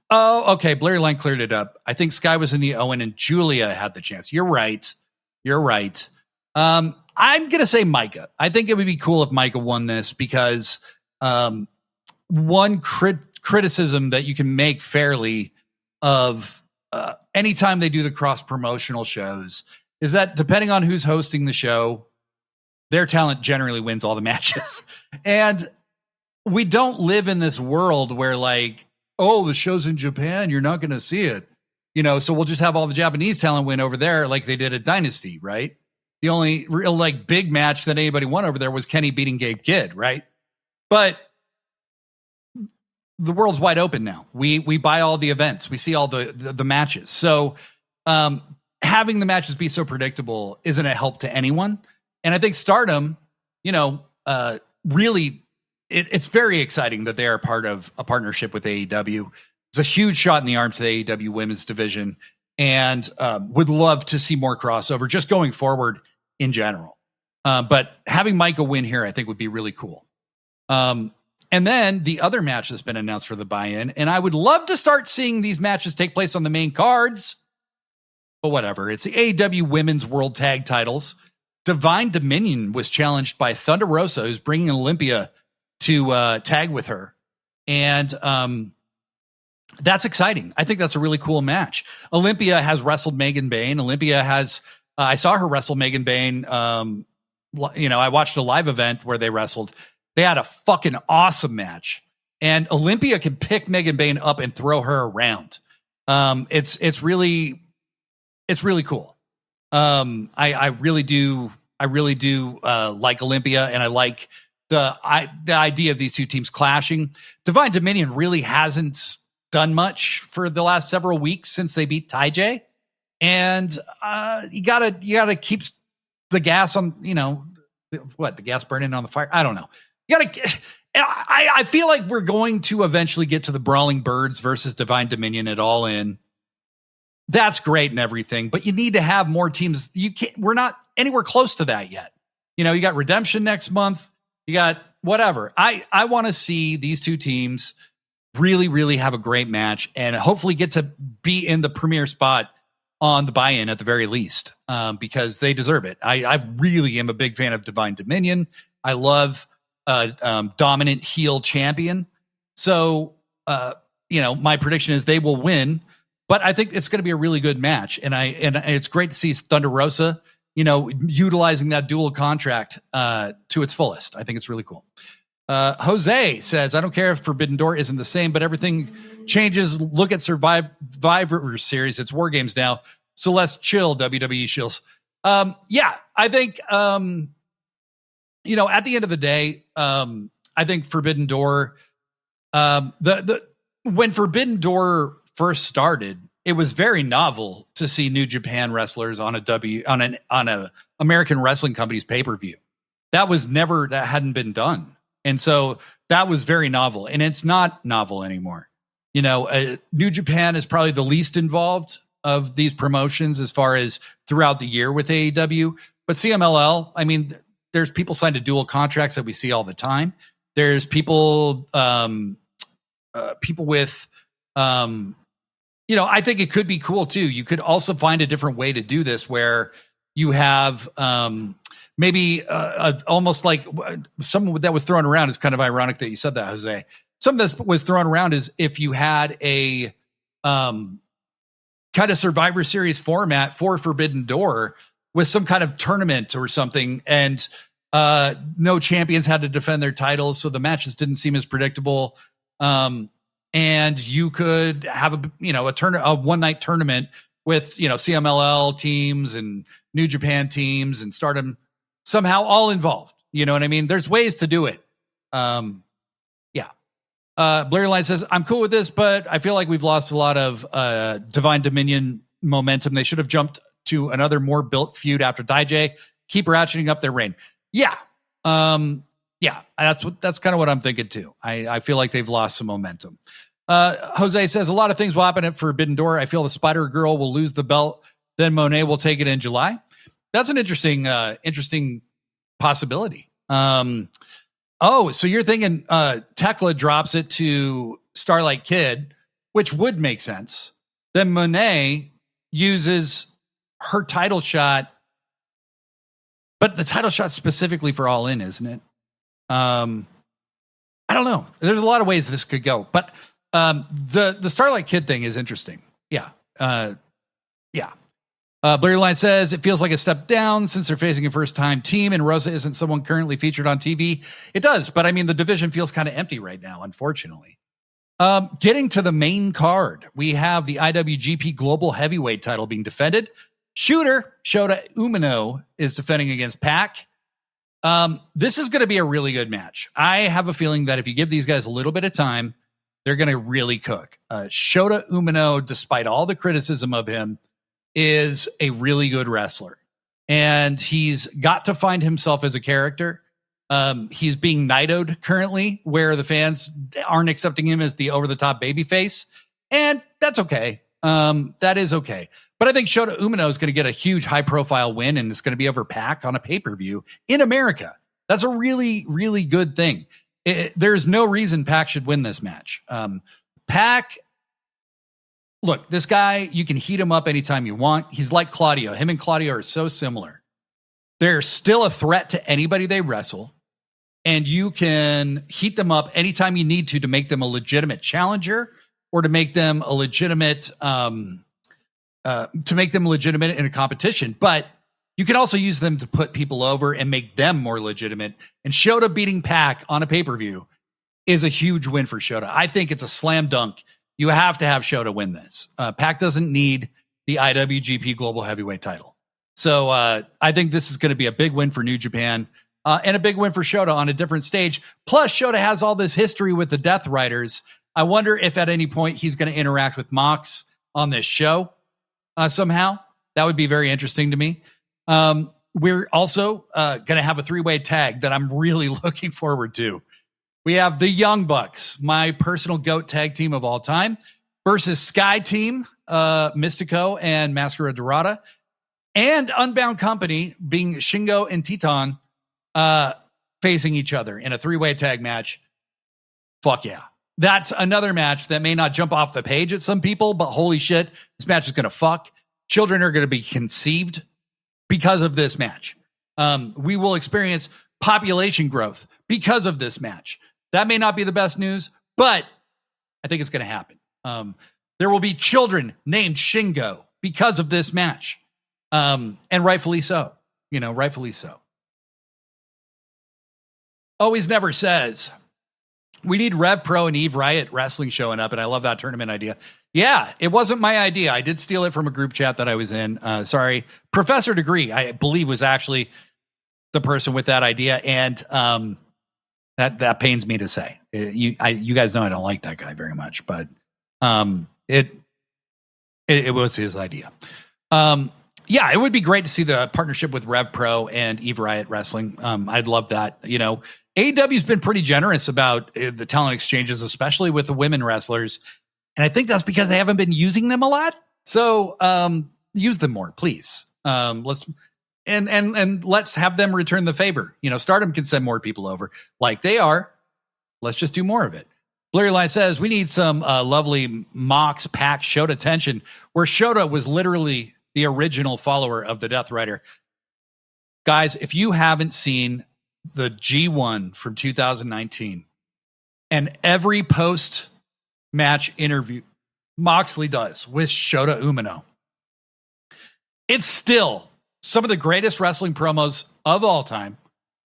okay. Blair Line cleared it up. I think Sky was in the Owen and Julia had the chance. You're right. I'm going to say Micah. I think it would be cool if Micah won this because one criticism that you can make fairly of anytime they do the cross-promotional shows is that depending on who's hosting the show, their talent generally wins all the matches. And we don't live in this world where like, oh, the show's in Japan, you're not going to see it. So we'll just have all the Japanese talent win over there like they did at Dynasty, right? The only real like big match that anybody won over there was Kenny beating Gabe Kidd, right? But the world's wide open now. We buy all the events. We see all the matches. So having the matches be so predictable isn't a help to anyone. And I think Stardom, really, it's very exciting that they are part of a partnership with AEW. It's a huge shot in the arm to the AEW women's division. And would love to see more crossover just going forward in general. But having Micah win here, I think would be really cool. And then the other match that's been announced for the buy-in, and I would love to start seeing these matches take place on the main cards, but whatever. It's the AEW Women's World Tag Titles. Divine Dominion was challenged by Thunder Rosa, who's bringing Olympia to tag with her. And that's exciting. I think that's a really cool match. Olympia has wrestled Megan Bayne. Olympia has, I saw her wrestle Megan Bayne I watched a live event where they wrestled. They had a fucking awesome match. And Olympia can pick Megan Bayne up and throw her around. It's really cool. I really do like Olympia, and I like the idea of these two teams clashing. Divine Dominion really hasn't done much for the last several weeks since they beat Taiji. And you gotta keep the gas on, the gas burning on the fire. I don't know. I feel like we're going to eventually get to the Brawling Birds versus Divine Dominion at All In. That's great and everything, but you need to have more teams. We're not anywhere close to that yet. You got Redemption next month. You got whatever. I want to see these two teams really, really have a great match and hopefully get to be in the premier spot on the buy-in at the very least, because they deserve it. I really am a big fan of Divine Dominion. I love dominant heel champion. So, my prediction is they will win, but I think it's going to be a really good match. And it's great to see Thunder Rosa, utilizing that dual contract to its fullest. I think it's really cool. Jose says, I don't care if Forbidden Door isn't the same, but everything changes. Look at Survivor Series. It's War Games now. So let's chill, WWE shills. I think, at the end of the day, I think Forbidden Door, when Forbidden Door first started, it was very novel to see New Japan wrestlers on a American Wrestling Company's pay-per-view. That hadn't been done. And so that was very novel, and it's not novel anymore. New Japan is probably the least involved of these promotions as far as throughout the year with AEW, but CMLL, I mean, there's people signed to dual contracts that we see all the time. There's people with, I think it could be cool too. You could also find a different way to do this where you have, maybe almost like something that was thrown around. Is kind of ironic that you said that, Jose. Something that was thrown around is if you had a kind of Survivor Series format for Forbidden Door with some kind of tournament or something, and no champions had to defend their titles, so the matches didn't seem as predictable. And you could have a one night tournament with CMLL teams and New Japan teams and Stardom somehow all involved. You know what I mean? There's ways to do it. Blair Line says, I'm cool with this, but I feel like we've lost a lot of Divine Dominion momentum. They should have jumped to another more built feud after Taiji. Keep ratcheting up their reign. That's kind of what I'm thinking too. I feel like they've lost some momentum. Jose says a lot of things will happen at Forbidden Door. I feel the Spider Girl will lose the belt. Then Monet will take it in July. That's an interesting possibility. So you're thinking Tekla drops it to Starlight Kid, which would make sense. Then Monet uses her title shot, but the title shot specifically for All In, isn't it? I don't know. There's a lot of ways this could go, but the Starlight Kid thing is interesting. Blair Line says it feels like a step down since they're facing a first-time team, and Rosa isn't someone currently featured on TV. It does, but I mean, the division feels kind of empty right now, unfortunately. Getting to the main card, we have the IWGP Global Heavyweight title being defended. Shota Umino is defending against Pac. This is going to be a really good match. I have a feeling that if you give these guys a little bit of time, they're going to really cook. Shota Umino, despite all the criticism of him, is a really good wrestler, and he's got to find himself as a character. He's being Naito'd currently, where the fans aren't accepting him as the over-the-top babyface, and that's okay. That is okay. But I think Shota Umino is going to get a huge high-profile win, and it's going to be over Pac on a pay-per-view in America. That's a really, really good thing. There's no reason Pac should win this match. Pac, look, this guy, you can heat him up anytime you want. He's like Claudio. Him and Claudio are so similar. They're still a threat to anybody they wrestle, and you can heat them up anytime you need to make them a legitimate challenger or to make them a legitimate in a competition. But You can also use them to put people over and make them more legitimate. And Shota beating Pac on a pay-per-view is a huge win for Shota. I think it's a slam dunk. You have to have Shota win this. Pac doesn't need the IWGP Global Heavyweight title. So I think this is going to be a big win for New Japan and a big win for Shota on a different stage. Plus, Shota has all this history with the Death Riders. I wonder if at any point he's going to interact with Mox on this show somehow. That would be very interesting to me. We're also going to have a three-way tag that I'm really looking forward to. We have the Young Bucks, my personal GOAT tag team of all time, versus Sky Team, Mystico and Mascara Dorada, and Unbound Company being Shingo and Titan facing each other in a three-way tag match. Fuck yeah. That's another match that may not jump off the page at some people, but holy shit, this match is going to fuck. Children are going to be conceived because of this match. We will experience population growth because of this match. That may not be the best news, but I think it's going to happen. There will be children named Shingo because of this match. And rightfully so. Rightfully so. Always Never says, we need Rev Pro and Eve Riot Wrestling showing up, and I love that tournament idea. Yeah, it wasn't my idea. I did steal it from a group chat that I was in. Sorry. Professor Degree, I believe, was actually the person with that idea, and that pains me to say. You guys know I don't like that guy very much, but it was his idea. Yeah, it would be great to see the partnership with Rev Pro and Eve Riot Wrestling. I'd love that. AEW's been pretty generous about the talent exchanges, especially with the women wrestlers. And I think that's because they haven't been using them a lot. So use them more, please. Let's have them return the favor. Stardom can send more people over like they are. Let's just do more of it. Blurry Line says, we need some lovely Mox Pac Shota tension, where Shota was literally the original follower of the Death Rider. Guys, if you haven't seen the G1 from 2019 and every post-match interview Moxley does with Shota Umino, it's still some of the greatest wrestling promos of all time.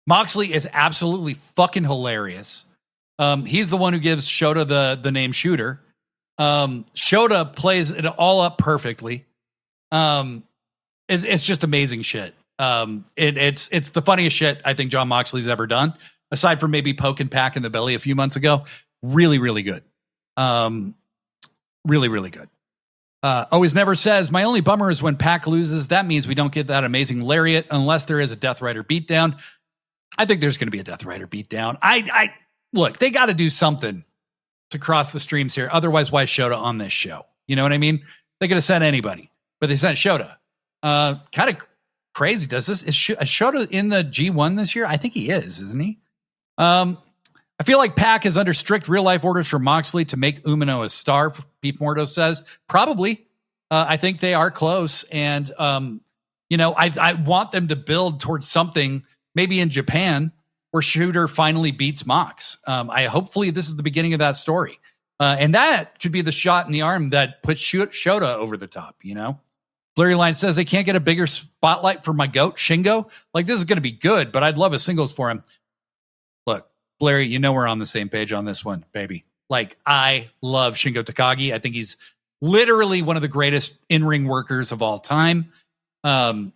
Moxley is absolutely fucking hilarious. He's the one who gives Shota the name Shooter. Shota plays it all up perfectly. It's just amazing shit. It's the funniest shit I think John Moxley's ever done, aside from maybe poking Pac in the belly a few months ago. Really, really good. Really, really good. Always Never says, my only bummer is when Pac loses. That means we don't get that amazing lariat unless there is a Death Rider beatdown. I think there's going to be a Death Rider beatdown. I look, they got to do something to cross the streams here. Otherwise, why Shota on this show? You know what I mean? They could have sent anybody, but they sent Shota. Kind of crazy. Is Shota in the G1 this year? I think he is, isn't he? I feel like Pac is under strict real life orders from Moxley to make Umino a star. Beef Mordo says probably. I think they are close, and I want them to build towards something maybe in Japan where Shooter finally beats Mox. Hopefully this is the beginning of that story, and that could be the shot in the arm that puts Shota over the top. Blurry Line says they can't get a bigger spotlight for my GOAT Shingo. Like, this is going to be good, but I'd love a singles for him. Look, Blurry, we're on the same page on this one, baby. Like, I love Shingo Takagi. I think he's literally one of the greatest in-ring workers of all time. We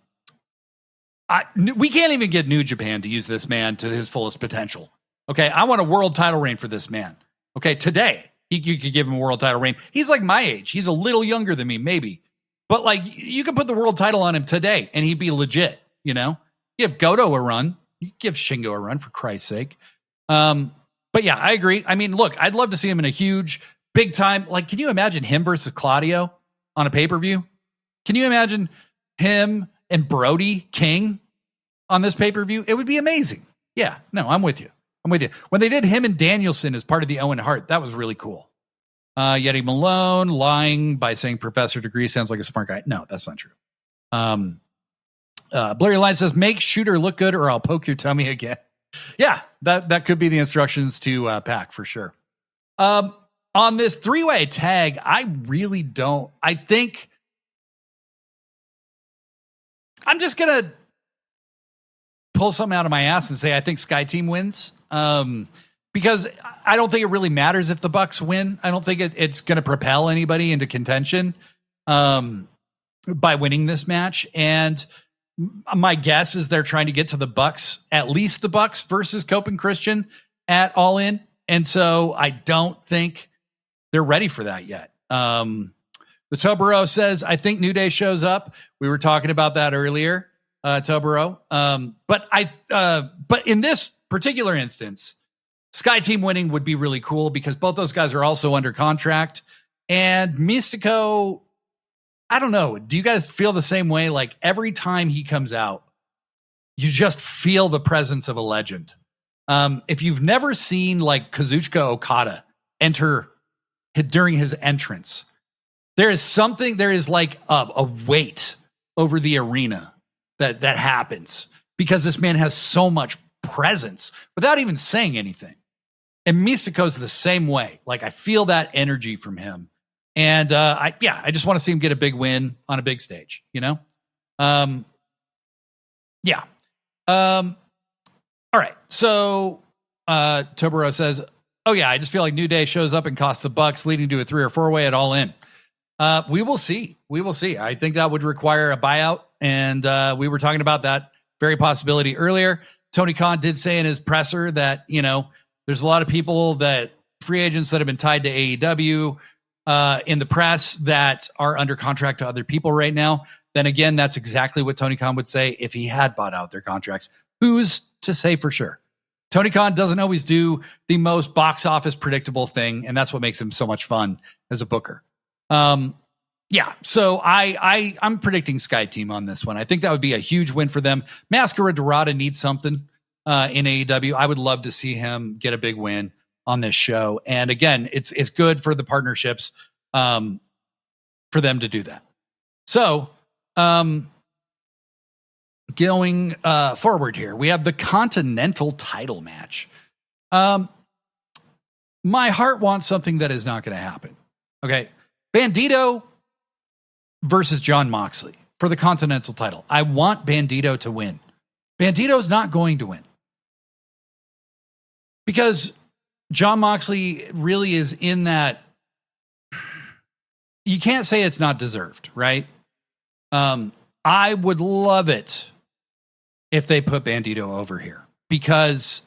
can't even get New Japan to use this man to his fullest potential. Okay, I want a world title reign for this man. Okay, today, you could give him a world title reign. He's like my age. He's a little younger than me, maybe. But, like, you could put the world title on him today, and he'd be legit, Give Goto a run. You give Shingo a run, for Christ's sake. But, yeah, I agree. I mean, look, I'd love to see him in a huge, big-time... Like, can you imagine him versus Claudio on a pay-per-view? Can you imagine him and Brody King on this pay-per-view? It would be amazing. Yeah, no, I'm with you. When they did him and Danielson as part of the Owen Hart, that was really cool. Yeti Malone lying by saying Professor Degree sounds like a smart guy. No, that's not true. Blurry Line says, make Shooter look good or I'll poke your tummy again. Yeah, that could be the instructions to Pac for sure. On this three-way tag, I really don't. I think I'm just going to pull something out of my ass and say I think Sky Team wins, because I don't think it really matters if the Bucks win. I don't think it's going to propel anybody into contention by winning this match. And my guess is they're trying to get to the Bucks, at least the Bucks versus Cope and Christian at All In. And so I don't think they're ready for that yet. The Tobero says, I think New Day shows up. We were talking about that earlier, Tobero. But in this particular instance, Sky Team winning would be really cool because both those guys are also under contract. And Mystico, I don't know. Do you guys feel the same way? Like every time he comes out, you just feel the presence of a legend. If you've never seen like Kazuchika Okada enter during his entrance, there is like a weight over the arena that happens because this man has so much presence without even saying anything. And Mystico's the same way. Like I feel that energy from him. And I just want to see him get a big win on a big stage, you know? All right. So Tobero says, oh yeah, I just feel like New Day shows up and costs the Bucks, leading to a 3 or 4-way at All In. We will see. I think that would require a buyout. And we were talking about that very possibility earlier. Tony Khan did say in his presser that, you know, there's a lot of people that free agents that have been tied to AEW in the press that are under contract to other people right now. Then again, that's exactly what Tony Khan would say if he had bought out their contracts. Who's to say for sure? Tony Khan doesn't always do the most box office predictable thing, and that's what makes him so much fun as a booker. So I'm predicting Sky Team on this one. I think that would be a huge win for them. Mascara Dorada needs something in AEW. I would love to see him get a big win on this show. And again, it's good for the partnerships for them to do that. So going forward here, we have the Continental title match. My heart wants something that is not going to happen. Okay. Bandito versus Jon Moxley for the Continental title. I want Bandito to win. Bandito's not going to win because Jon Moxley really is in that. You can't say it's not deserved, right? I would love it if they put Bandito over here because,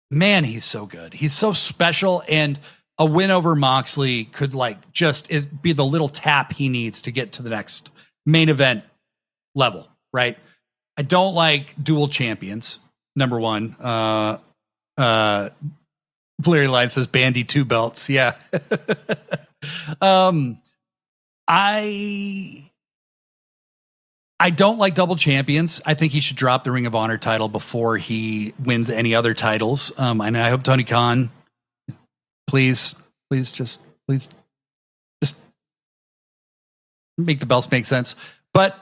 man, he's so good. He's so special, and a win over Moxley could be the little tap he needs to get to the next main event level, right? I don't like dual champions. Number one, Blurry Line says Bandy 2 belts. Yeah. I don't like double champions. I think he should drop the Ring of Honor title before he wins any other titles. And I hope Tony Khan, please just make the belts make sense. But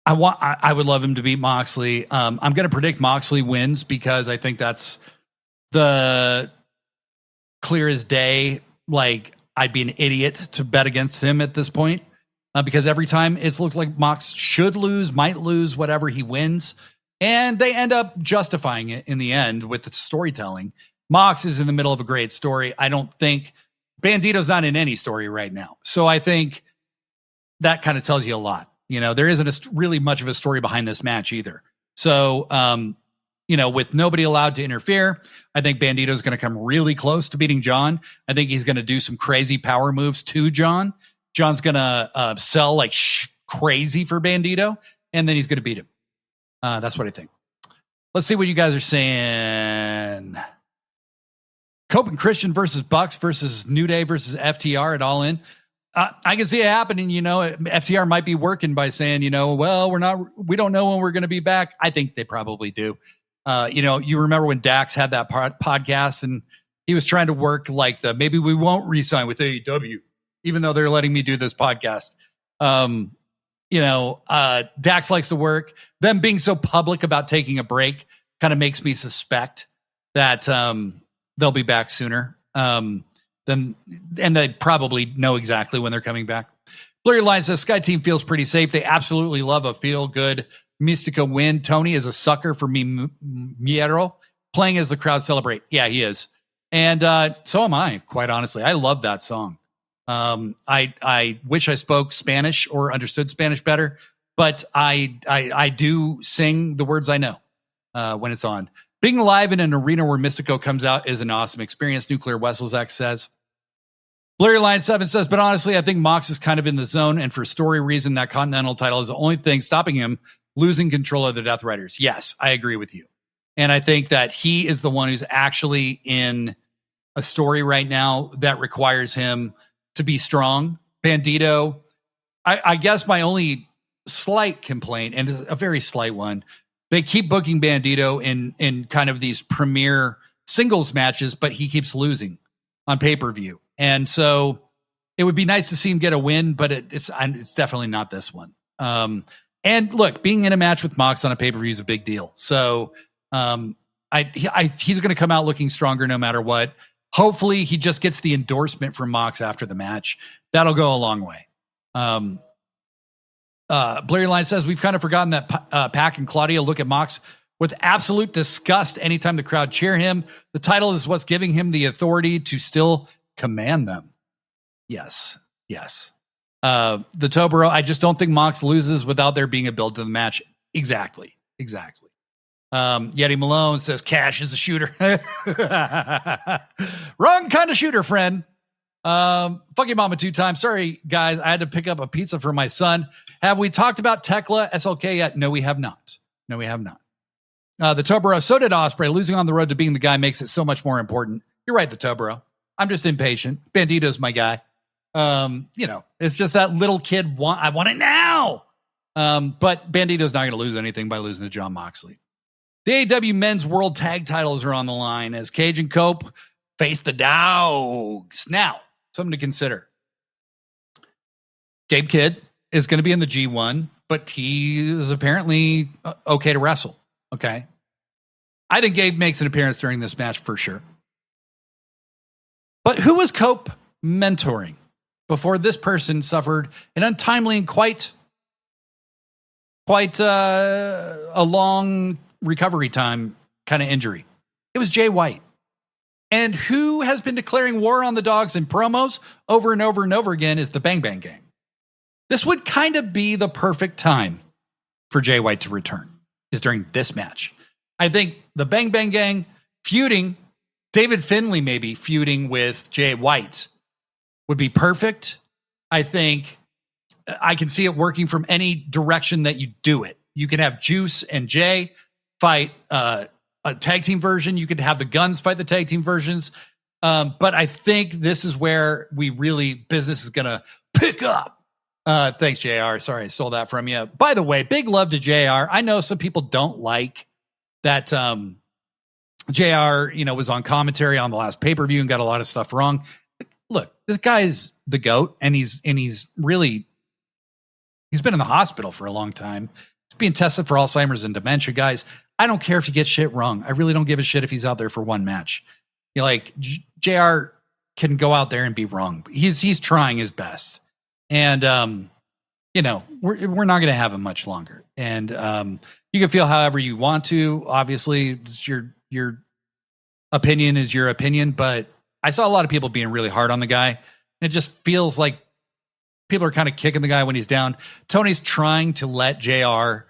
I would love him to beat Moxley. I'm going to predict Moxley wins because I think that's the clear as day. Like, I'd be an idiot to bet against him at this point because every time it's looked like Mox should lose, might lose, whatever, he wins. And they end up justifying it in the end with the storytelling. Mox is in the middle of a great story. I don't think Bandito's not in any story right now. So I think that kind of tells you a lot. You know, there isn't really much of a story behind this match either. So, with nobody allowed to interfere, I think Bandito's going to come really close to beating John. I think he's going to do some crazy power moves to John. John's going to sell like crazy for Bandito, and then he's going to beat him. That's what I think. Let's see what you guys are saying. Cope and Christian versus Bucks versus New Day versus FTR at All In. I can see it happening. FTR might be working by saying, well, we don't know when we're going to be back. I think they probably do. You remember when Dax had that podcast and he was trying to work like maybe we won't re-sign with AEW, even though they're letting me do this podcast. Dax likes to work. Them being so public about taking a break kind of makes me suspect that they'll be back sooner. And they probably know exactly when they're coming back. Blurry Line says Sky Team feels pretty safe. They absolutely love a feel-good Mystico win. Tony is a sucker for Miero playing as the crowd celebrate. Yeah, he is. And so am I, quite honestly. I love that song. I wish I spoke Spanish or understood Spanish better, but I do sing the words I know when it's on. Being live in an arena where Mystico comes out is an awesome experience, Nuclear Wesselzak says. Blurry Line 7 says, but honestly, I think Mox is kind of in the zone, and for story reason, that Continental title is the only thing stopping him losing control of the Death Riders. Yes, I agree with you. And I think that he is the one who's actually in a story right now that requires him to be strong. Bandito, I guess my only slight complaint, and it's a very slight one, they keep booking Bandito in kind of these premier singles matches, but he keeps losing on pay-per-view. And so it would be nice to see him get a win, but it's definitely not this one. And look, being in a match with Mox on a pay-per-view is a big deal. So he's going to come out looking stronger no matter what. Hopefully he just gets the endorsement from Mox after the match. That'll go a long way. Blurry Line says, we've kind of forgotten that Pac and Claudia look at Mox with absolute disgust anytime the crowd cheer him. The title is what's giving him the authority to still command them. Yes. The Tobero, I just don't think Mox loses without there being a build to the match. Exactly. Yeti Malone says Cash is a shooter. Wrong kind of shooter, friend. Fuck your mama 2 times. Sorry, guys. I had to pick up a pizza for my son. Have we talked about Tekla SLK yet? No, we have not. The Tobero, so did Ospreay. Losing on the road to being the guy makes it so much more important. You're right, the Tobero. I'm just impatient. Bandito's my guy. It's just that little kid I want it now. But Bandito's not going to lose anything by losing to John Moxley. The AEW Men's World Tag Titles are on the line as Cage and Cope face the Dogs. Now, something to consider. Gabe Kidd is going to be in the G1, but he is apparently okay to wrestle. Okay. I think Gabe makes an appearance during this match for sure. But who was Cope mentoring before this person suffered an untimely and quite a long recovery time kind of injury? It was Jay White. And who has been declaring war on the Dogs in promos over and over and over again is the Bang Bang Gang. This would kind of be the perfect time for Jay White to return, is during this match. I think the Bang Bang Gang feuding, David Finlay maybe feuding with Jay White would be perfect. I think I can see it working from any direction that you do it. You can have Juice and Jay fight a tag team version. You could have the Guns fight the tag team versions. But I think this is where business is going to pick up. Thanks, JR. Sorry, I stole that from you. By the way, big love to JR. I know some people don't like that JR, was on commentary on the last pay-per-view and got a lot of stuff wrong. Look, this guy's the GOAT, and he's been in the hospital for a long time. He's being tested for Alzheimer's and dementia, guys. I don't care if you get shit wrong. I really don't give a shit if he's out there for one match. JR can go out there and be wrong. He's trying his best. And, we're not going to have him much longer. And you can feel however you want to. Obviously, it's your opinion is your opinion. But I saw a lot of people being really hard on the guy. And it just feels like people are kind of kicking the guy when he's down. Tony's trying to let JR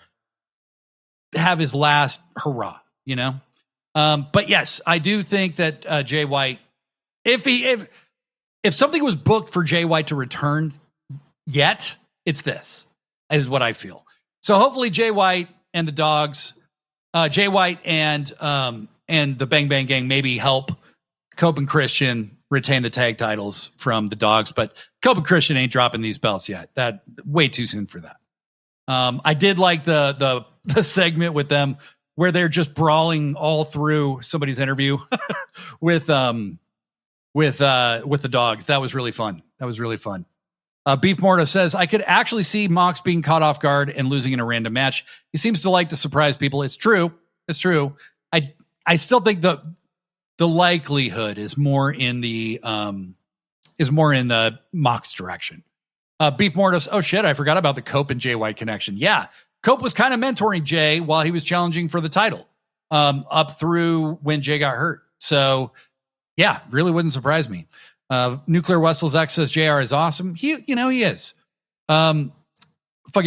have his last hurrah, But yes, I do think that Jay White, if something was booked for Jay White to return yet, it's this, is what I feel. So hopefully Jay White and the Dogs, Jay White and the Bang Bang Gang maybe help Cope and Christian retain the tag titles from the Dogs, but Cope and Christian ain't dropping these belts yet. That way too soon for that. I did like the segment with them where they're just brawling all through somebody's interview with the Dogs. That was really fun. Beef Morto says, I could actually see Mox being caught off guard and losing in a random match. He seems to like to surprise people. It's true. I still think the likelihood is more in the Mox direction. Beef Mortis, oh shit, I forgot about the Cope and Jay White connection. Yeah, Cope was kind of mentoring Jay while he was challenging for the title, up through when Jay got hurt. So yeah, really wouldn't surprise me. Nuclear Wessels X says JR is awesome. He is. Fucking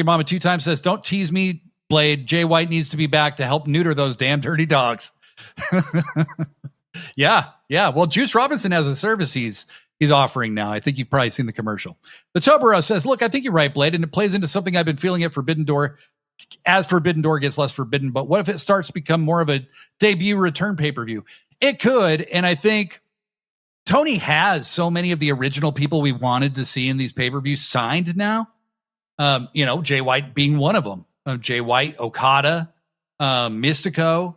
Mama 2 times says, don't tease me, Blade. Jay White needs to be back to help neuter those damn dirty dogs. Yeah. Well, Juice Robinson has a service he's offering now. I think you've probably seen the commercial. The Tobero says, look, I think you're right, Blade, and it plays into something I've been feeling at Forbidden Door. As Forbidden Door gets less forbidden, but what if it starts to become more of a debut return pay-per-view? It could, and I think Tony has so many of the original people we wanted to see in these pay-per-views signed now. Jay White being one of them. Jay White, Okada, Mystico.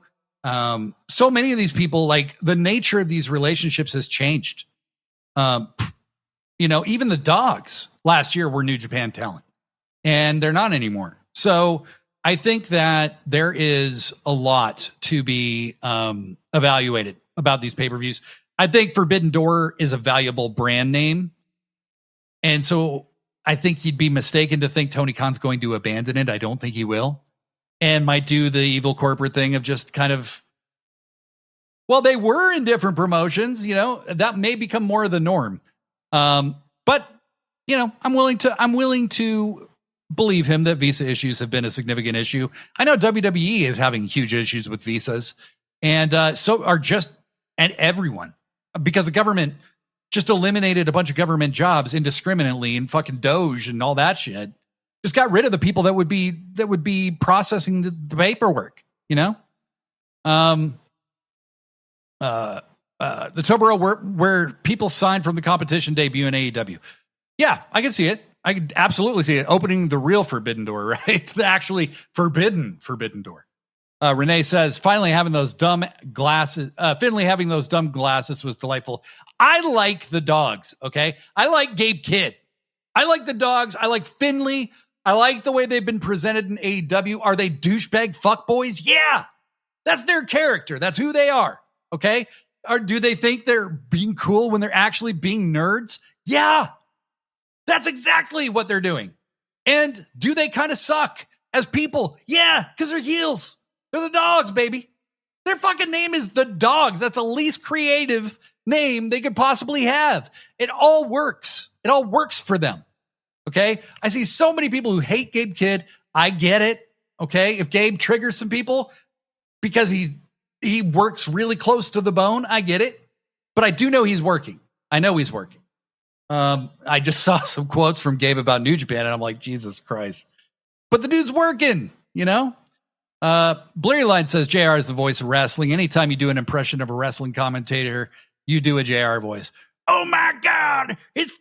So many of these people, like the nature of these relationships has changed. Even the dogs last year were New Japan talent, and they're not anymore. So I think that there is a lot to be evaluated about these pay-per-views. I think Forbidden Door is a valuable brand name. And so I think you'd be mistaken to think Tony Khan's going to abandon it. I don't think he will. And might do the evil corporate thing of just kind of, well, they were in different promotions, that may become more of the norm. But I'm willing to believe him that visa issues have been a significant issue. I know WWE is having huge issues with visas, and so are and everyone, because the government just eliminated a bunch of government jobs indiscriminately, and fucking Doge and all that shit. Just got rid of the people that would be processing the paperwork. The Tobero where people signed from the competition debut in AEW. Yeah, I can see it. I could absolutely see it opening the real Forbidden Door, right? The actually Forbidden Door. Renee says, finally having those dumb glasses was delightful. I like the dogs, okay? I like Gabe Kidd. I like the dogs. I like Finley. I like the way they've been presented in AEW. Are they douchebag fuckboys? Yeah. That's their character. That's who they are, okay? Or do they think they're being cool when they're actually being nerds? Yeah. That's exactly what they're doing. And do they kind of suck as people? Yeah, because they're heels. They're the dogs, baby. Their fucking name is the Dogs. That's the least creative name they could possibly have. It all works. It all works for them. Okay? I see so many people who hate Gabe Kidd. I get it. Okay? If Gabe triggers some people because he works really close to the bone, I get it. But I do know he's working. I know he's working. I just saw some quotes from Gabe about New Japan, and I'm like, Jesus Christ. But the dude's working, Blurry Line says JR is the voice of wrestling. Anytime you do an impression of a wrestling commentator, you do a JR voice. Oh my God, they've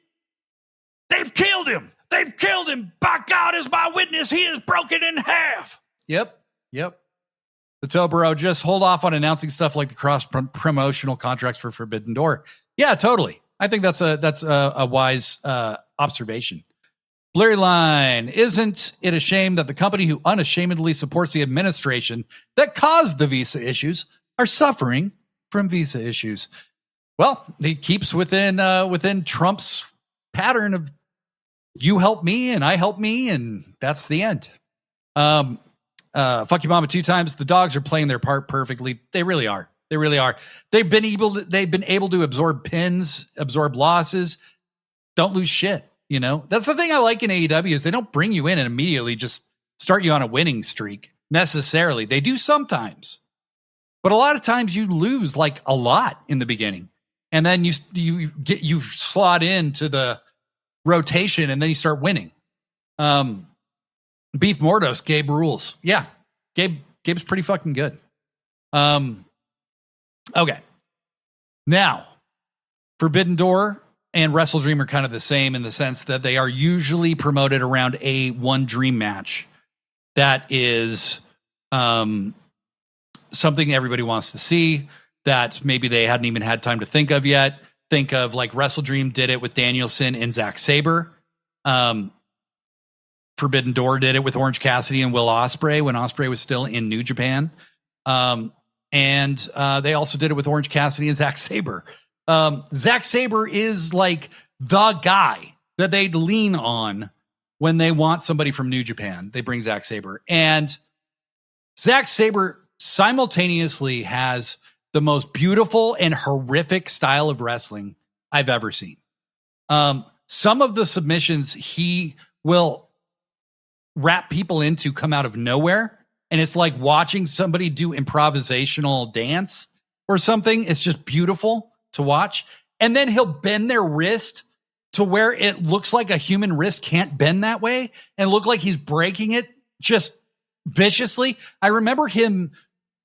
killed him. They've killed him. By God is my witness, he is broken in half. Yep. The Tobero, just hold off on announcing stuff like the cross promotional contracts for Forbidden Door. Yeah, totally. I think that's a wise observation. Blurry Line, isn't it a shame that the company who unashamedly supports the administration that caused the visa issues are suffering from visa issues? Well, he keeps within Trump's pattern of you help me and I help me, and that's the end. Fuck you, Mama 2 times. The dogs are playing their part perfectly. They really are. They really are. They've been able to absorb pins, absorb losses. Don't lose shit. That's the thing I like in AEW is they don't bring you in and immediately just start you on a winning streak necessarily. They do sometimes, but a lot of times you lose like a lot in the beginning, and then you slot into the rotation, and then you start winning. Beef Mordos, Gabe rules. Yeah, Gabe's pretty fucking good. Okay. Now, Forbidden Door and Wrestle Dream are kind of the same in the sense that they are usually promoted around a one dream match that is something everybody wants to see that maybe they hadn't even had time to think of yet. Think of like Wrestle Dream did it with Danielson and Zack Sabre. Forbidden Door did it with Orange Cassidy and Will Ospreay when Ospreay was still in New Japan. And they also did it with Orange Cassidy and Zack Sabre. Zack Sabre is like the guy that they'd lean on when they want somebody from New Japan, they bring Zack Sabre. And Zack Sabre simultaneously has the most beautiful and horrific style of wrestling I've ever seen. Some of the submissions he will wrap people into come out of nowhere. And it's like watching somebody do improvisational dance or something. It's just beautiful to watch. And then he'll bend their wrist to where it looks like a human wrist can't bend that way and look like he's breaking it just viciously. I remember him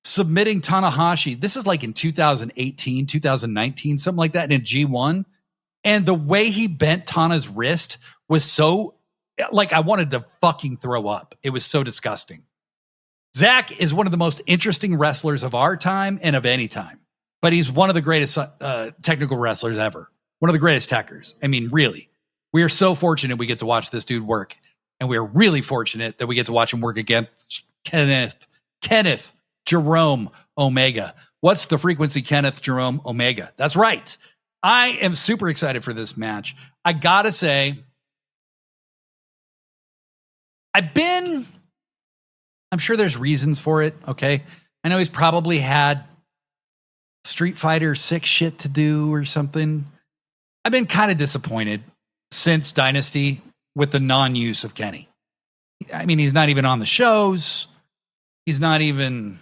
submitting Tanahashi. This is like in 2018, 2019, something like that in G1. And the way he bent Tana's wrist was so, like, I wanted to fucking throw up. It was so disgusting. Zack is one of the most interesting wrestlers of our time and of any time. But he's one of the greatest technical wrestlers ever. One of the greatest techers. I mean, really. We are so fortunate we get to watch this dude work. And we are really fortunate that we get to watch him work against Kenneth Jerome Omega. What's the frequency, Kenneth Jerome Omega? That's right. I am super excited for this match. I gotta say, I'm sure there's reasons for it, okay? I know he's probably had Street Fighter 6 shit to do or something. I've been kind of disappointed since Dynasty with the non-use of Kenny. I mean, he's not even on the shows. He's not even...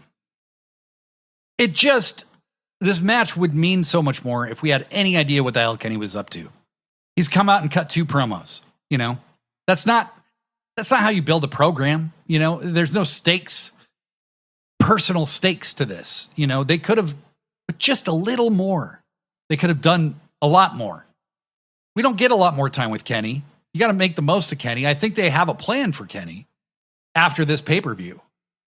This match would mean so much more if we had any idea what the hell Kenny was up to. He's come out and cut 2 promos, you know? That's not how you build a program, you know? There's no stakes, personal stakes to this, you know? They could have just a little more. They could have done a lot more. We don't get a lot more time with Kenny. You got to make the most of Kenny. I think they have a plan for Kenny after this pay-per-view.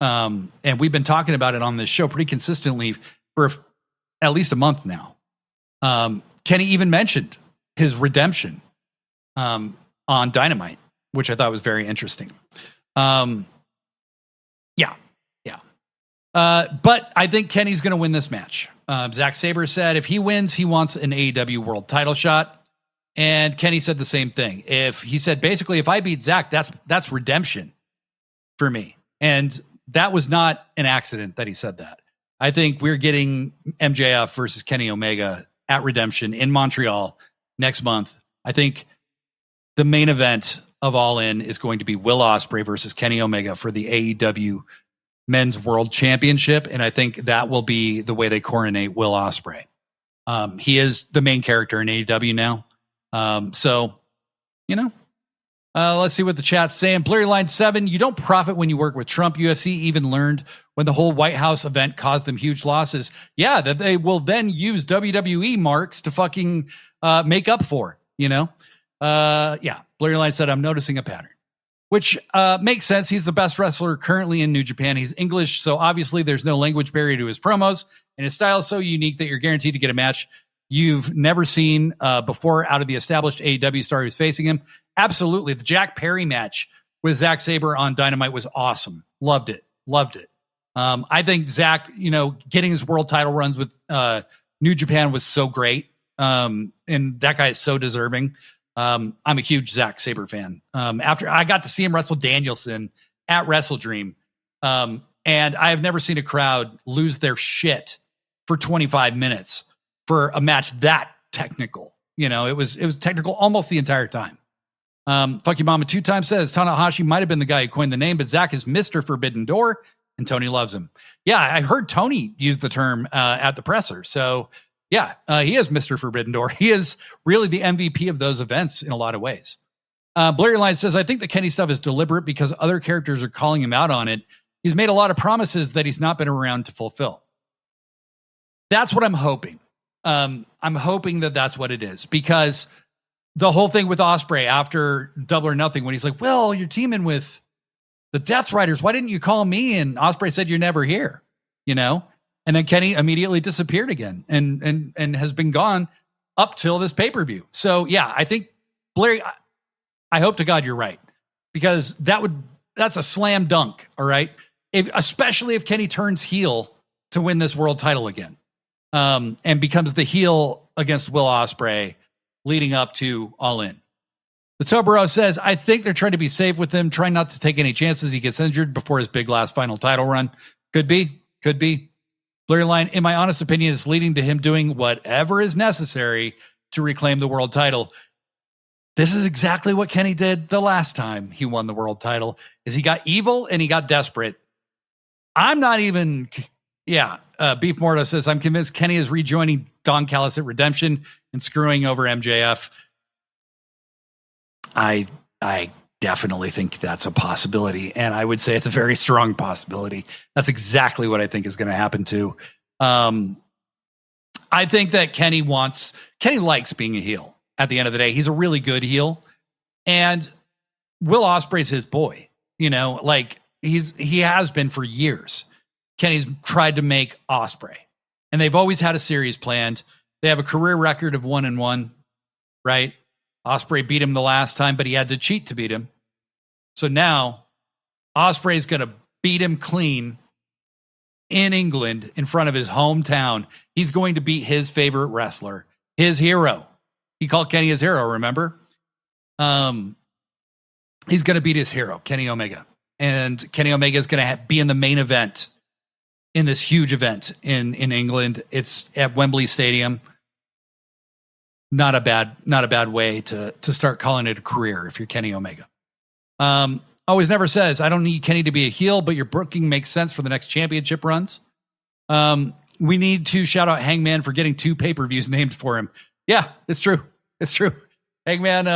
And we've been talking about it on this show pretty consistently for at least a month now. Kenny even mentioned his redemption on Dynamite, which I thought was very interesting. Yeah. But I think Kenny's going to win this match. Zack Sabre said if he wins, he wants an AEW world title shot. And Kenny said the same thing. He said, basically, if I beat Zack, that's redemption for me. And that was not an accident that he said that. I think we're getting MJF versus Kenny Omega at Redemption in Montreal next month. I think the main event of All In is going to be Will Ospreay versus Kenny Omega for the AEW Men's World Championship. And I think that will be the way they coronate Will Ospreay. He is the main character in AEW now. So, you know, let's see what the chat's saying. Blurry Line 7, you don't profit when you work with Trump. UFC even learned when the whole White House event caused them huge losses. Yeah, that they will then use WWE marks to fucking make up for, you know? Yeah, Blurry Line said, I'm noticing a pattern, which makes sense. He's the best wrestler currently in New Japan. He's English, so obviously there's no language barrier to his promos, and his style is so unique that you're guaranteed to get a match you've never seen before out of the established AEW star who's facing him. Absolutely. The Jack Perry match with Zack Sabre on Dynamite was awesome. Loved it. I think Zack, you know, getting his world title runs with New Japan was so great. And that guy is so deserving. I'm a huge Zack Sabre fan. After I got to see him wrestle Danielson at Wrestle Dream, and I have never seen a crowd lose their shit for 25 minutes for a match that technical. You know, it was technical almost the entire time. Fuck You Mama 2 times says Tanahashi might have been the guy who coined the name, but Zack is Mr. Forbidden Door, and Tony loves him. Yeah, I heard Tony use the term at the presser. So yeah, he is Mr. Forbidden Door. He is really the MVP of those events in a lot of ways. Blurry Line says, I think the Kenny stuff is deliberate because other characters are calling him out on it. He's made a lot of promises that he's not been around to fulfill. That's what I'm hoping. I'm hoping that that's what it is, because the whole thing with Ospreay after Double or Nothing, when he's like, well, you're teaming with the Death Riders. Why didn't you call me? And Ospreay said, you're never here, you know? And then Kenny immediately disappeared again and has been gone up till this pay-per-view. So yeah, I think Blair, I hope to God you're right, because that's a slam dunk. All right. Especially if Kenny turns heel to win this world title again. And becomes the heel against Will Ospreay leading up to All In. The Tobero says, I think they're trying to be safe with him, trying not to take any chances he gets injured before his big last final title run. Could be. Blurry line, in my honest opinion, is leading to him doing whatever is necessary to reclaim the world title. This is exactly what Kenny did the last time he won the world title, is he got evil and he got desperate. I'm not even, Beef Morto says, I'm convinced Kenny is rejoining Don Callis at Redemption and screwing over MJF. I definitely think that's a possibility, and I would say it's a very strong possibility. That's exactly what I think is going to happen too. I think that Kenny likes being a heel. At the end of the day, he's a really good heel, and Will Ospreay's his boy. You know, like he has been for years. Kenny's tried to make Ospreay, and they've always had a series planned. They have a career record of 1-1, right? Ospreay beat him the last time, but he had to cheat to beat him. So now Ospreay's going to beat him clean in England in front of his hometown. He's going to beat his favorite wrestler, his hero. He called Kenny his hero, remember? He's going to beat his hero, Kenny Omega. And Kenny Omega is going to be in the main event in this huge event in England. It's at Wembley Stadium. Not a bad way to start calling it a career if you're Kenny Omega. Always Never says, I don't need Kenny to be a heel, but your booking makes sense for the next championship runs. We need to shout out Hangman for getting 2 pay-per-views named for him. Yeah, it's true. Hangman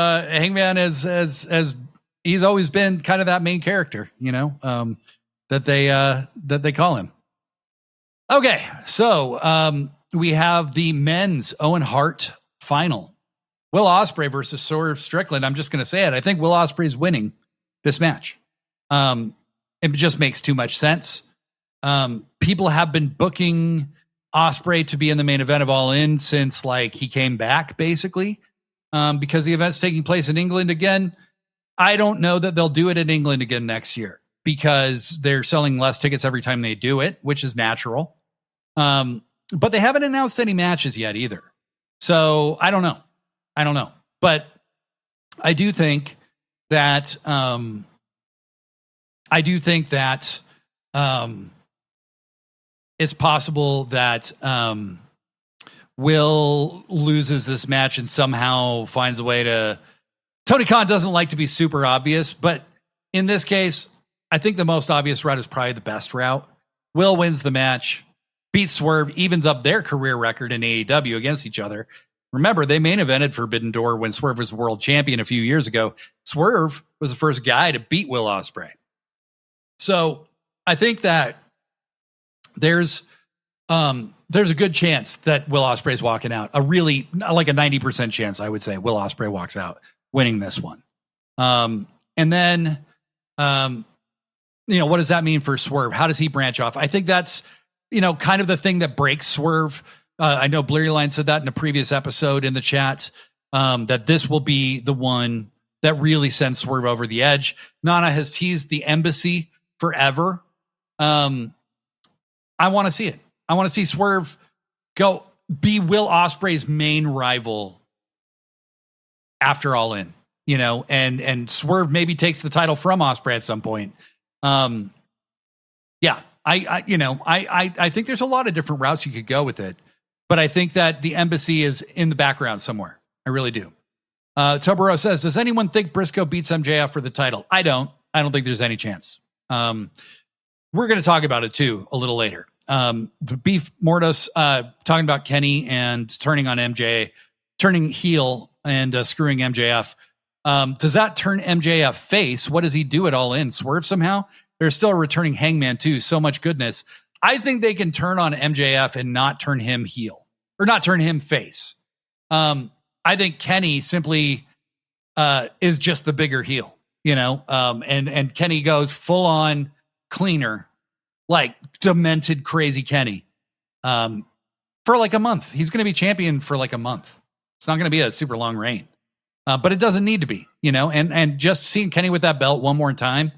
is he's always been kind of that main character, you know, that they call him. Okay, so we have the men's Owen Hart final. Will Ospreay versus Swerve Strickland. I'm just going to say it. I think Will Ospreay's winning this match. It just makes too much sense. People have been booking Ospreay to be in the main event of All In since like he came back, basically, because the event's taking place in England again. I don't know that they'll do it in England again next year because they're selling less tickets every time they do it, which is natural. But they haven't announced any matches yet either. So I don't know. But I do think that it's possible that Will loses this match and somehow finds a way to. Tony Khan doesn't like to be super obvious, but in this case, I think the most obvious route is probably the best route. Will wins the match, beats Swerve, evens up their career record in AEW against each other. Remember, they main evented Forbidden Door when Swerve was world champion a few years ago. Swerve was the first guy to beat Will Ospreay. So I think that there's a good chance that Will Ospreay's walking out. Like a 90% chance, I would say, Will Ospreay walks out winning this one. And then, what does that mean for Swerve? How does he branch off? I think that's, kind of the thing that breaks Swerve. I know Blurry Line said that in a previous episode in the chat, that this will be the one that really sends Swerve over the edge. Nana has teased the embassy forever. I want to see it. I want to see Swerve go be Will Ospreay's main rival after All In, and Swerve maybe takes the title from Ospreay at some point. I think there's a lot of different routes you could go with it, but I think that the embassy is in the background somewhere. I really do. Tobero says, does anyone think Briscoe beats MJF for the title? I don't think there's any chance. We're going to talk about it too a little later. The Beef Mortis talking about Kenny and turning on MJ, turning heel and screwing MJF. Does that turn MJF face? What does he do at All In? Swerve somehow? There's still a returning Hangman too. So much goodness. I think they can turn on MJF and not turn him heel or not turn him face. I think Kenny simply is just the bigger heel, and Kenny goes full on cleaner, like demented, crazy Kenny for like a month. He's going to be champion for like a month. It's not going to be a super long reign, but it doesn't need to be, and just seeing Kenny with that belt one more time.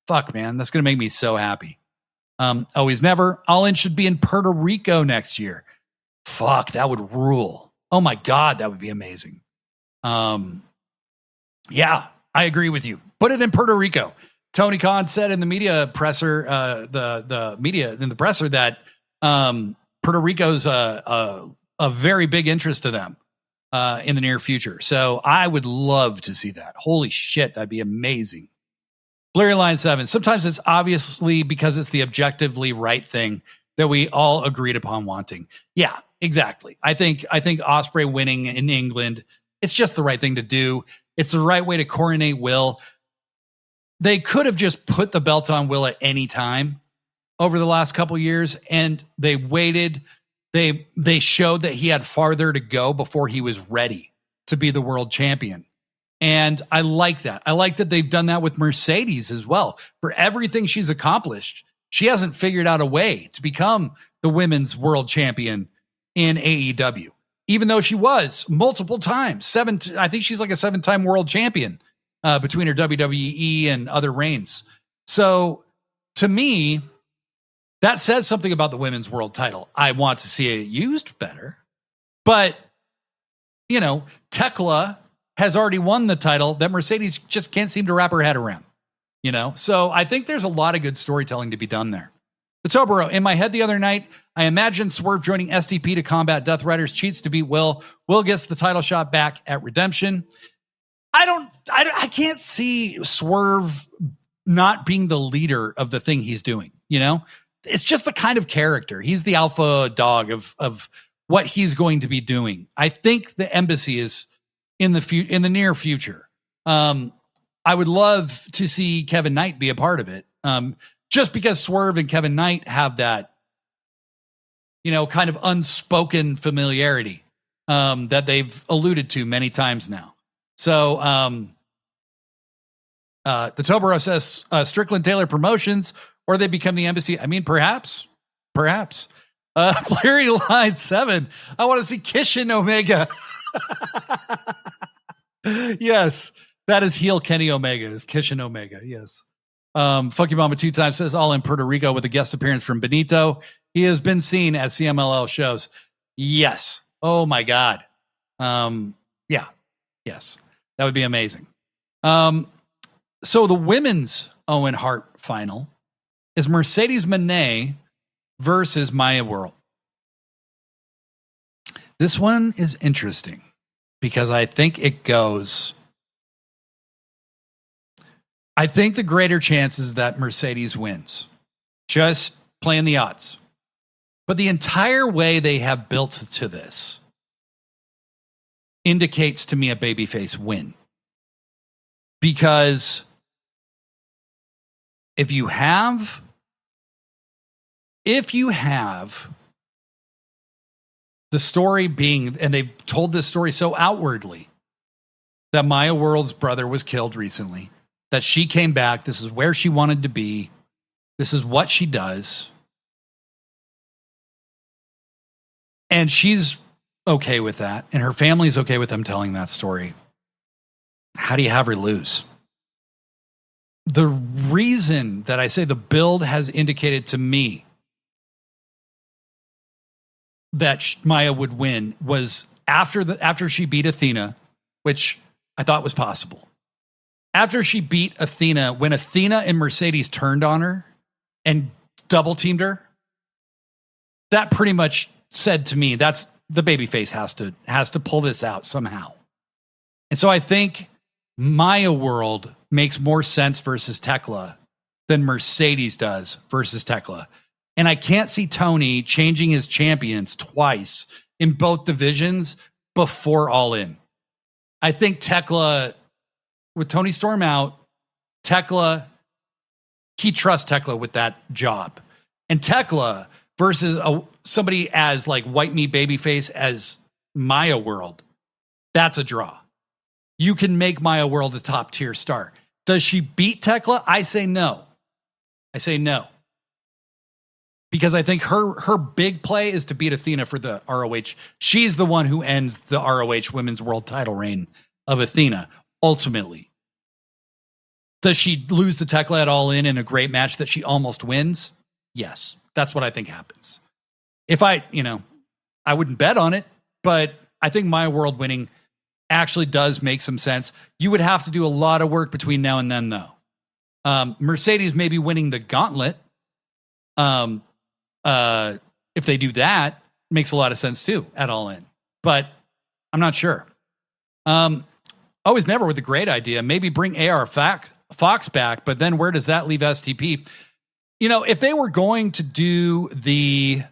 Fuck, man, that's going to make me so happy. Always Never. All In should be in Puerto Rico next year. Fuck, that would rule. Oh my God, that would be amazing. Yeah, I agree with you. Put it in Puerto Rico. Tony Khan said in the media presser, the media in the presser that Puerto Rico's a very big interest to them in the near future. So I would love to see that. Holy shit, that'd be amazing. Blurry Line 7. Sometimes it's obviously because it's the objectively right thing that we all agreed upon wanting. Yeah, exactly. I think Ospreay winning in England, it's just the right thing to do. It's the right way to coronate Will. They could have just put the belt on Will at any time over the last couple years, and they waited. They showed that he had farther to go before he was ready to be the world champion. And I like that. I like that they've done that with Mercedes as well. For everything she's accomplished, she hasn't figured out a way to become the women's world champion in AEW, even though she was multiple times. I think she's like a 7-time world champion between her WWE and other reigns. So to me, that says something about the women's world title. I want to see it used better. But, Tekla has already won the title that Mercedes just can't seem to wrap her head around. So I think there's a lot of good storytelling to be done there. The Tobero, in my head the other night, I imagined Swerve joining SDP to combat Death Rider's cheats to beat Will. Will gets the title shot back at Redemption. I can't see Swerve not being the leader of the thing he's doing. It's just the kind of character. He's the alpha dog of what he's going to be doing. I think the embassy is in the near future. I would love to see Kevin Knight be a part of it. Just because Swerve and Kevin Knight have that, kind of unspoken familiarity that they've alluded to many times now. So the Tobero says Strickland Taylor Promotions, or they become the embassy. I mean, perhaps. Blurry Line 7. I want to see Kishin Omega. Yes, that is heel Kenny Omega, is Kishin Omega. Yes. Funky Mama 2 times says all in Puerto Rico with a guest appearance from Benito. He has been seen at CMLL shows. Yes. Oh my God. Yeah. Yes. That would be amazing. So the women's Owen Hart final is Mercedes Moné versus Maya World. This one is interesting because I think the greater chance is that Mercedes wins. Just playing the odds. But the entire way they have built to this indicates to me a babyface win. Because if you have the story being, and they've told this story so outwardly, that Maya World's brother was killed recently, that she came back, this is where she wanted to be, this is what she does, and she's okay with that, and her family's okay with them telling that story. How do you have her lose? The reason that I say the build has indicated to me that Maya would win was after she beat Athena, which I thought was possible. After she beat Athena, when Athena and Mercedes turned on her and double teamed her, that pretty much said to me that's the babyface has to pull this out somehow. And so I think Maya World makes more sense versus Tekla than Mercedes does versus Tekla. And I can't see Tony changing his champions twice in both divisions before All In. I think Tekla, with Tony Storm out, Tekla, he trusts Tekla with that job. And Tekla versus somebody as like white meat babyface as Maya World, that's a draw. You can make Maya World a top tier star. Does she beat Tekla? I say no. Because I think her big play is to beat Athena for the ROH. She's the one who ends the ROH Women's World title reign of Athena, ultimately. Does she lose to Tekla at All In a great match that she almost wins? Yes, that's what I think happens. If I wouldn't bet on it, but I think Maya World winning actually does make some sense. You would have to do a lot of work between now and then, though. Mercedes may be winning the gauntlet. If they do that, makes a lot of sense too at All In. But I'm not sure. Always Never with a great idea. Maybe bring AR Fox back, but then where does that leave STP? You know, if they were going to do the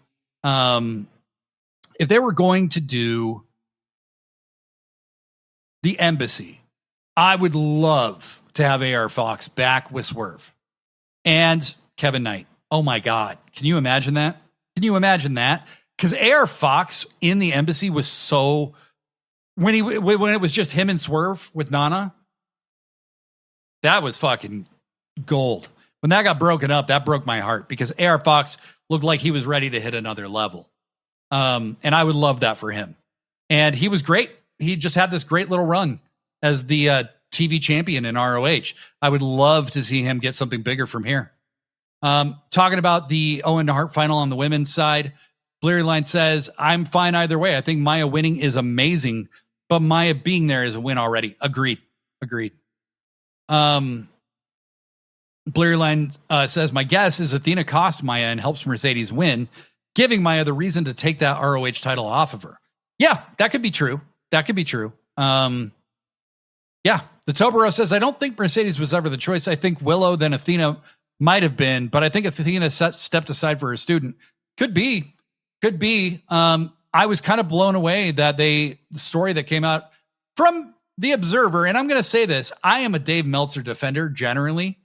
Embassy, I would love to have AR Fox back with Swerve and Kevin Knight. Oh my God. Can you imagine that? Can you imagine that? Because AR Fox in the Embassy was so, when it was just him and Swerve with Nana, that was fucking gold. When that got broken up, that broke my heart because AR Fox looked like he was ready to hit another level. And I would love that for him. And he was great. He just had this great little run as the TV champion in ROH. I would love to see him get something bigger from here. Talking about the Owen Hart final on the women's side, Bleary Line says, I'm fine either way. I think Maya winning is amazing, but Maya being there is a win already. Agreed. Bleary Line says, my guess is Athena costs Maya and helps Mercedes win, giving Maya the reason to take that ROH title off of her. Yeah, that could be true. Yeah, the Tobero says, I don't think Mercedes was ever the choice. I think Willow, then Athena might have been, but I think Athena stepped aside for her student. Could be. I was kind of blown away that the story that came out from The Observer, and I'm going to say this, I am a Dave Meltzer defender generally,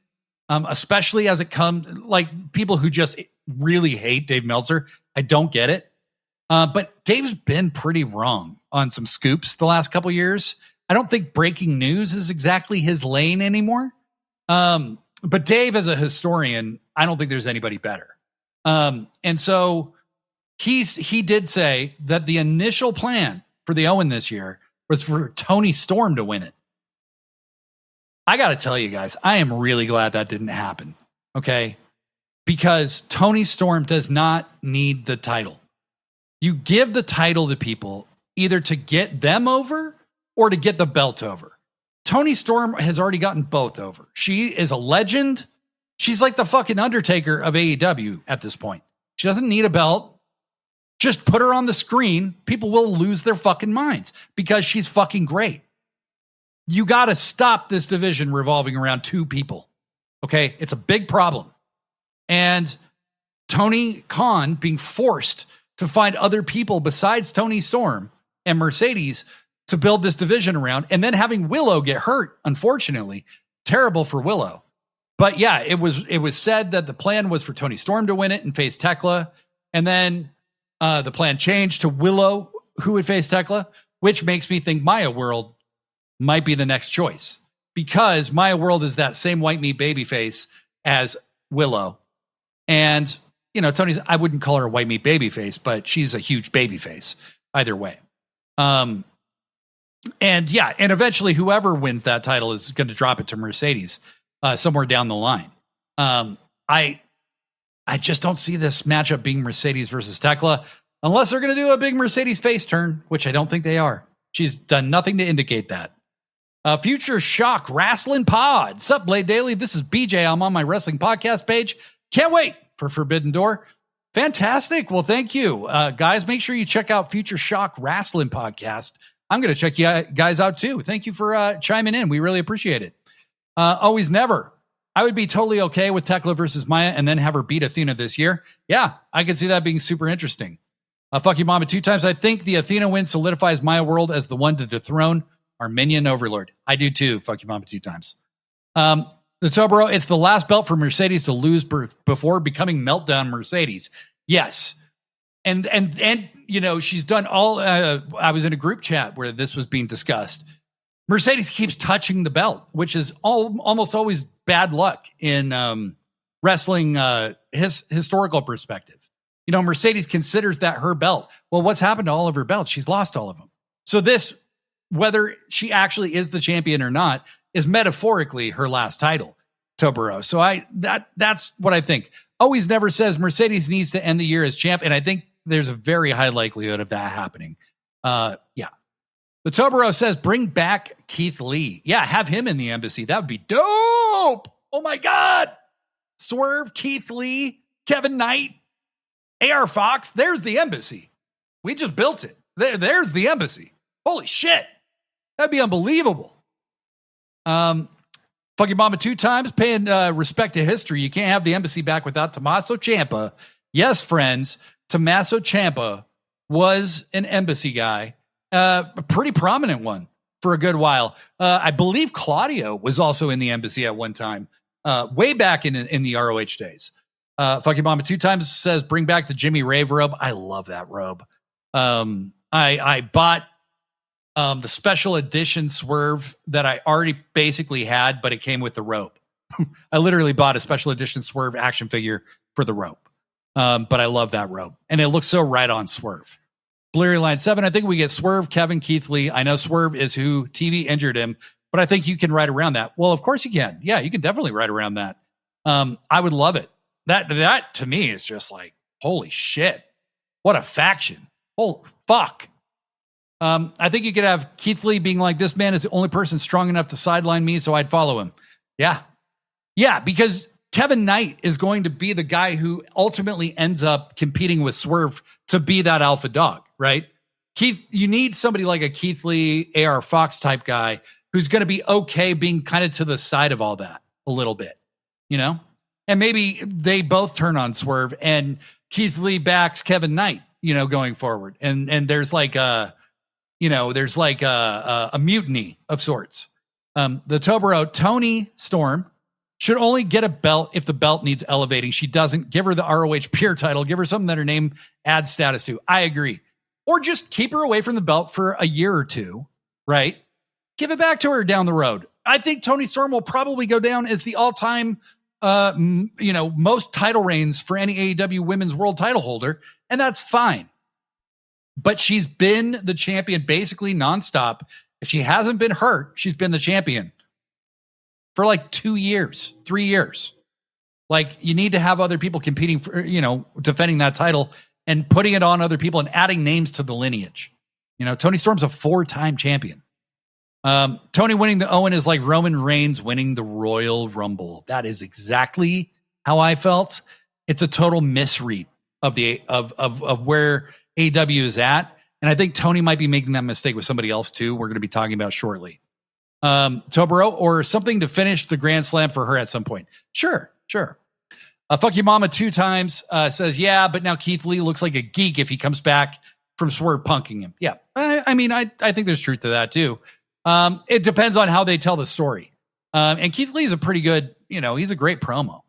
especially as it comes, like people who just really hate Dave Meltzer. I don't get it. But Dave's been pretty wrong on some scoops the last couple years. I don't think breaking news is exactly his lane anymore. But Dave, as a historian, I don't think there's anybody better. And so he did say that the initial plan for the Owen this year was for Toni Storm to win it. I got to tell you guys, I am really glad that didn't happen. Okay. Because Toni Storm does not need the title. You give the title to people either to get them over or to get the belt over. Toni Storm has already gotten both over. She is a legend. She's like the fucking Undertaker of AEW at this point. She doesn't need a belt. Just put her on the screen. People will lose their fucking minds because she's fucking great. You got to stop this division revolving around two people. Okay? It's a big problem. And Tony Khan being forced to find other people besides Toni Storm and Mercedes to build this division around, and then having Willow get hurt, unfortunately. Terrible for Willow. But yeah, it was said that the plan was for Toni Storm to win it and face Tekla, and then the plan changed to Willow, who would face Tekla, which makes me think Maya World might be the next choice, because Maya World is that same white meat babyface as Willow. And, you know, I wouldn't call her a white meat babyface, but she's a huge babyface either way. And yeah, and eventually whoever wins that title is going to drop it to Mercedes somewhere down the line. I just don't see this matchup being Mercedes versus Tekla unless they're going to do a big Mercedes face turn, which I don't think they are. She's done nothing to indicate that. Future Shock Wrestling Pod. Sup, Blade Daily? This is BJ. I'm on my wrestling podcast page. Can't wait for Forbidden Door. Fantastic. Well, thank you. Guys, make sure you check out Future Shock Wrestling Podcast. I'm going to check you guys out too. Thank you for chiming in. We really appreciate it. Always Never. I would be totally okay with Tekla versus Maya and then have her beat Athena this year. Yeah, I could see that being super interesting. Fuck you, Mama, 2 times. I think the Athena win solidifies Maya World as the one to dethrone our minion overlord. I do too. Fuck you, Mama, 2 times. The Tobero, it's the last belt for Mercedes to lose before becoming Meltdown Mercedes. Yes. And you know, she's done all, I was in a group chat where this was being discussed. Mercedes keeps touching the belt, which is almost always bad luck in wrestling historical perspective. You know, Mercedes considers that her belt. Well, what's happened to all of her belts? She's lost all of them. So this, whether she actually is the champion or not, is metaphorically her last title, Tobero. So that's what I think. Always Never says Mercedes needs to end the year as champ, and I think there's a very high likelihood of that happening. Yeah. The Tobero says, bring back Keith Lee. Yeah, have him in the embassy. That would be dope. Oh my God. Swerve, Keith Lee, Kevin Knight, AR Fox. There's the embassy. We just built it. There's the embassy. Holy shit. That'd be unbelievable. Fucking Mama 2 times, paying respect to history. You can't have the embassy back without Tommaso Ciampa. Yes, friends, Tommaso Ciampa was an embassy guy. A pretty prominent one for a good while. I believe Claudio was also in the embassy at one time, way back in the ROH days. Fucking Mama 2 times says, bring back the Jimmy Rave robe. I love that robe. I bought the special edition Swerve that I already basically had, but it came with the robe. I literally bought a special edition Swerve action figure for the robe. But I love that robe. And it looks so right on Swerve. Bleary Line 7, I think we get Swerve, Kevin, Keith Lee. I know Swerve is who TV injured him, but I think you can ride around that. Well, of course you can. Yeah, you can definitely ride around that. I would love it. That to me is just like, holy shit. What a faction. Holy fuck. I think you could have Keith Lee being like, this man is the only person strong enough to sideline me, so I'd follow him. Yeah. Yeah, because Kevin Knight is going to be the guy who ultimately ends up competing with Swerve to be that alpha dog, right? Keith, you need somebody like a Keith Lee, AR Fox type guy who's going to be okay being kind of to the side of all that a little bit, you know? And maybe they both turn on Swerve and Keith Lee backs Kevin Knight, you know, going forward. And there's like a mutiny of sorts. The Tobero, Tony Storm, should only get a belt if the belt needs elevating. She doesn't. Give her the ROH peer title. Give her something that her name adds status to. I agree. Or just keep her away from the belt for a year or two, right? Give it back to her down the road. I think Tony Storm will probably go down as the all-time, most title reigns for any AEW women's world title holder, and that's fine. But she's been the champion basically nonstop. If she hasn't been hurt, she's been the champion for like 2 years, 3 years. Like, you need to have other people competing for, defending that title and putting it on other people and adding names to the lineage. Tony Storm's a 4-time champion. Tony winning the Owen is like Roman Reigns winning the Royal Rumble. That is exactly how I felt. It's a total misread of where AEW is at. And I think Tony might be making that mistake with somebody else too. We're going to be talking about shortly. Tobero, or something to finish the Grand Slam for her at some point. Sure. Fuck you mama 2 times says, yeah, but now Keith Lee looks like a geek if he comes back from Swerve punking him. Yeah. I think there's truth to that too. It depends on how they tell the story. And Keith Lee's a pretty good, he's a great promo.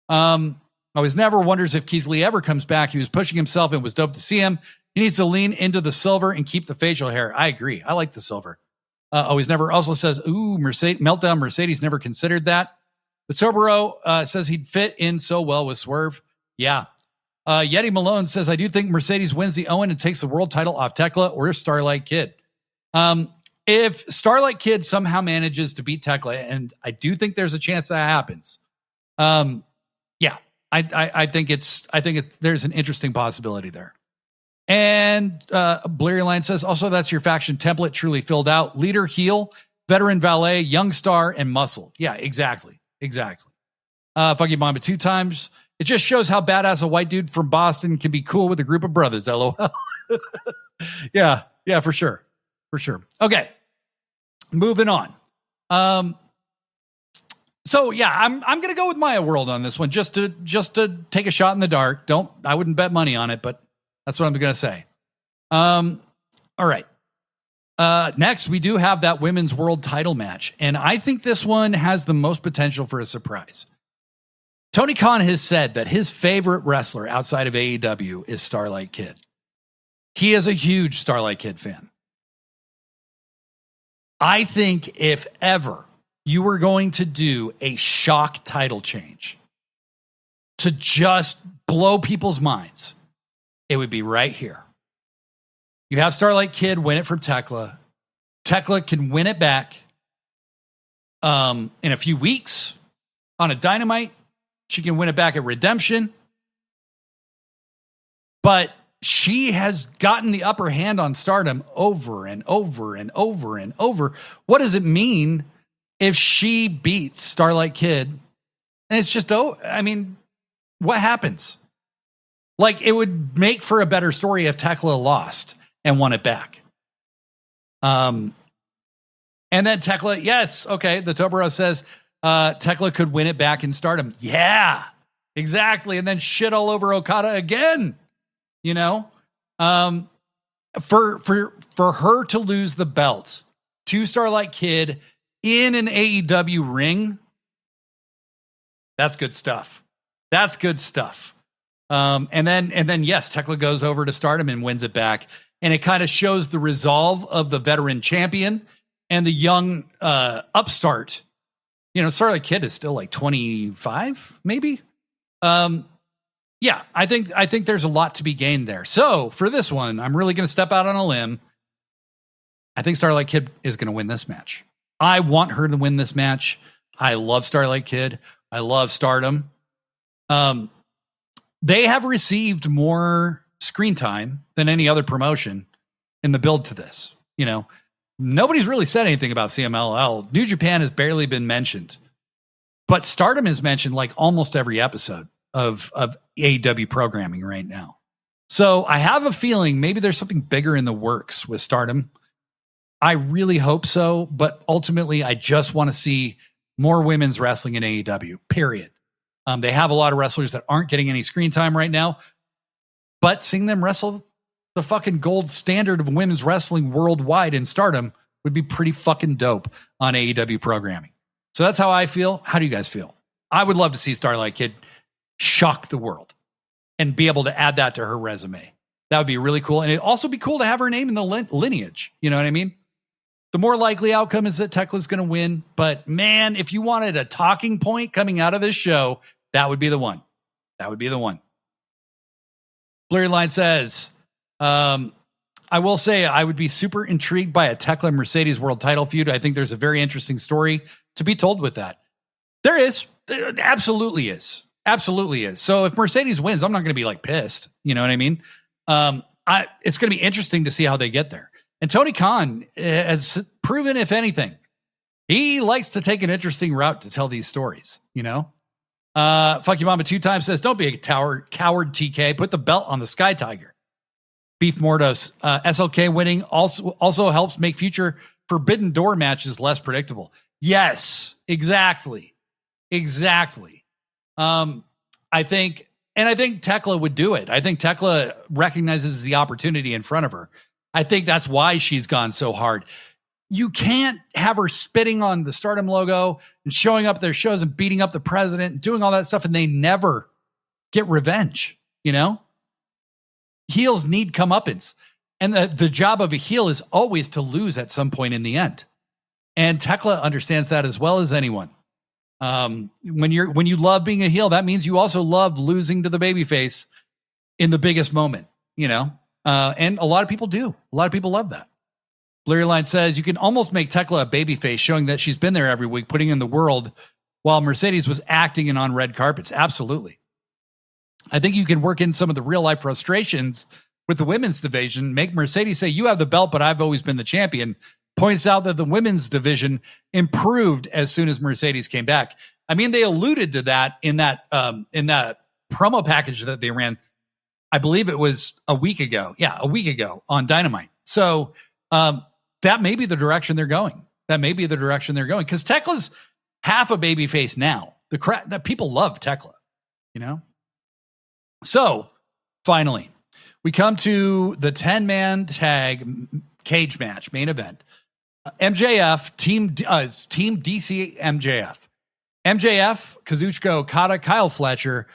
I always never wonders if Keith Lee ever comes back. He was pushing himself and it was dope to see him. He needs to lean into the silver and keep the facial hair. I agree. I like the silver. Always never also says, ooh, Meltdown Mercedes never considered that. The Tobero says he'd fit in so well with Swerve. Yeah. Yeti Malone says, I do think Mercedes wins the Owen and takes the world title off Tekla or Starlight Kid. If Starlight Kid somehow manages to beat Tekla, and I do think there's a chance that happens. I think there's an interesting possibility there. And Bleary Line says, also, that's your faction template truly filled out. Leader, heel, veteran, valet, young star, and muscle. Yeah, exactly. Fuck you, Mamba 2 times. It just shows how badass a white dude from Boston can be cool with a group of brothers. LOL. Yeah, for sure. Okay, moving on. So yeah, I'm going to go with Maya World on this one, just to take a shot in the dark. I wouldn't bet money on it, but that's what I'm going to say. All right. Next, we do have that women's world title match, and I think this one has the most potential for a surprise. Tony Khan has said that his favorite wrestler outside of AEW is Starlight Kid. He is a huge Starlight Kid fan. I think if ever you were going to do a shock title change to just blow people's minds, it would be right here. You have Starlight Kid win it from Tekla. Tekla can win it back in a few weeks on a Dynamite. She can win it back at Redemption. But she has gotten the upper hand on Stardom over and over and over and over. What does it mean if she beats Starlight Kid? And it's just, what happens? Like, it would make for a better story if Tekla lost and won it back. And then Tekla, yes, okay, the Tobero says Tekla could win it back in Stardom. Yeah, exactly. And then shit all over Okada again. For her to lose the belt to Starlight Kid in an AEW ring, that's good stuff. That's good stuff. And then yes, Tekla goes over to Stardom and wins it back, and it kind of shows the resolve of the veteran champion and the young upstart. Starlight Kid is still like 25, maybe. Yeah, I think there's a lot to be gained there. So for this one, I'm really going to step out on a limb. I think Starlight Kid is going to win this match. I want her to win this match. I love Starlight Kid. I love Stardom. They have received more screen time than any other promotion in the build to this. Nobody's really said anything about CMLL. New Japan has barely been mentioned, but Stardom is mentioned like almost every episode of AEW programming right now. So I have a feeling maybe there's something bigger in the works with Stardom. I really hope so, but ultimately I just want to see more women's wrestling in AEW, period. They have a lot of wrestlers that aren't getting any screen time right now, but seeing them wrestle the fucking gold standard of women's wrestling worldwide in Stardom would be pretty fucking dope on AEW programming. So that's how I feel. How do you guys feel? I would love to see Starlight Kid shock the world and be able to add that to her resume. That would be really cool. And it'd also be cool to have her name in the lineage. You know what I mean? The more likely outcome is that Tekla's going to win. But man, if you wanted a talking point coming out of this show, that would be the one. That would be the one. Blurry Line says, I will say I would be super intrigued by a Tekla Mercedes world title feud. I think there's a very interesting story to be told with that. There is. There absolutely is. Absolutely is. So if Mercedes wins, I'm not going to be like pissed. You know what I mean? It's going to be interesting to see how they get there. And Tony Khan has proven, if anything, he likes to take an interesting route to tell these stories. Fuck you mama 2 times says, don't be a coward TK. Put the belt on the Sky Tiger. Beef Mordos, SLK winning also helps make future Forbidden Door matches less predictable. Yes, exactly. I think Tekla would do it. I think Tekla recognizes the opportunity in front of her. I think that's why she's gone so hard. You can't have her spitting on the Stardom logo and showing up at their shows and beating up the president and doing all that stuff, and they never get revenge. Heels need comeuppance. And the job of a heel is always to lose at some point in the end. And Tekla understands that as well as anyone. When you love being a heel, that means you also love losing to the babyface in the biggest moment, and a lot of people do. A lot of people love that. Blurry Line says you can almost make Tekla a babyface, showing that she's been there every week, putting in the world while Mercedes was acting and on red carpets. Absolutely. I think you can work in some of the real life frustrations with the women's division. Make Mercedes say, you have the belt, but I've always been the champion. Points out that the women's division improved as soon as Mercedes came back. I mean, they alluded to that in that promo package that they ran. I believe it was a week ago. Yeah, a week ago on Dynamite. So that may be the direction they're going. Because Tekla's half a babyface now. That people love Tekla, So finally, we come to the 10-man tag cage match main event. MJF team DC MJF. MJF, Kazuchika Okada, Kyle Fletcher,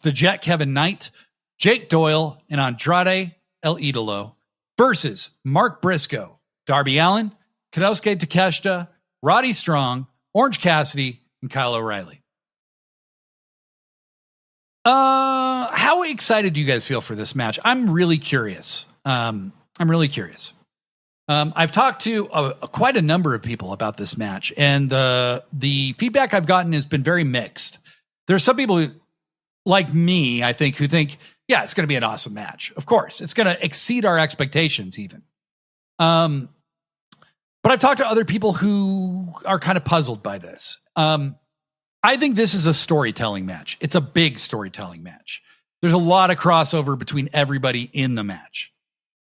the Jet Kevin Knight, Jake Doyle, and Andrade El Idolo versus Mark Briscoe, Darby Allin, Konosuke Takeshita, Roddy Strong, Orange Cassidy, and Kyle O'Reilly. How excited do you guys feel for this match? I'm really curious. I've talked to quite a number of people about this match, and the feedback I've gotten has been very mixed. There's some people like me, I think, who think Yeah, it's going to be an awesome match. Of course, it's going to exceed our expectations even. But I've talked to other people who are kind of puzzled by this. I think this is a storytelling match. It's a big storytelling match. There's a lot of crossover between everybody in the match.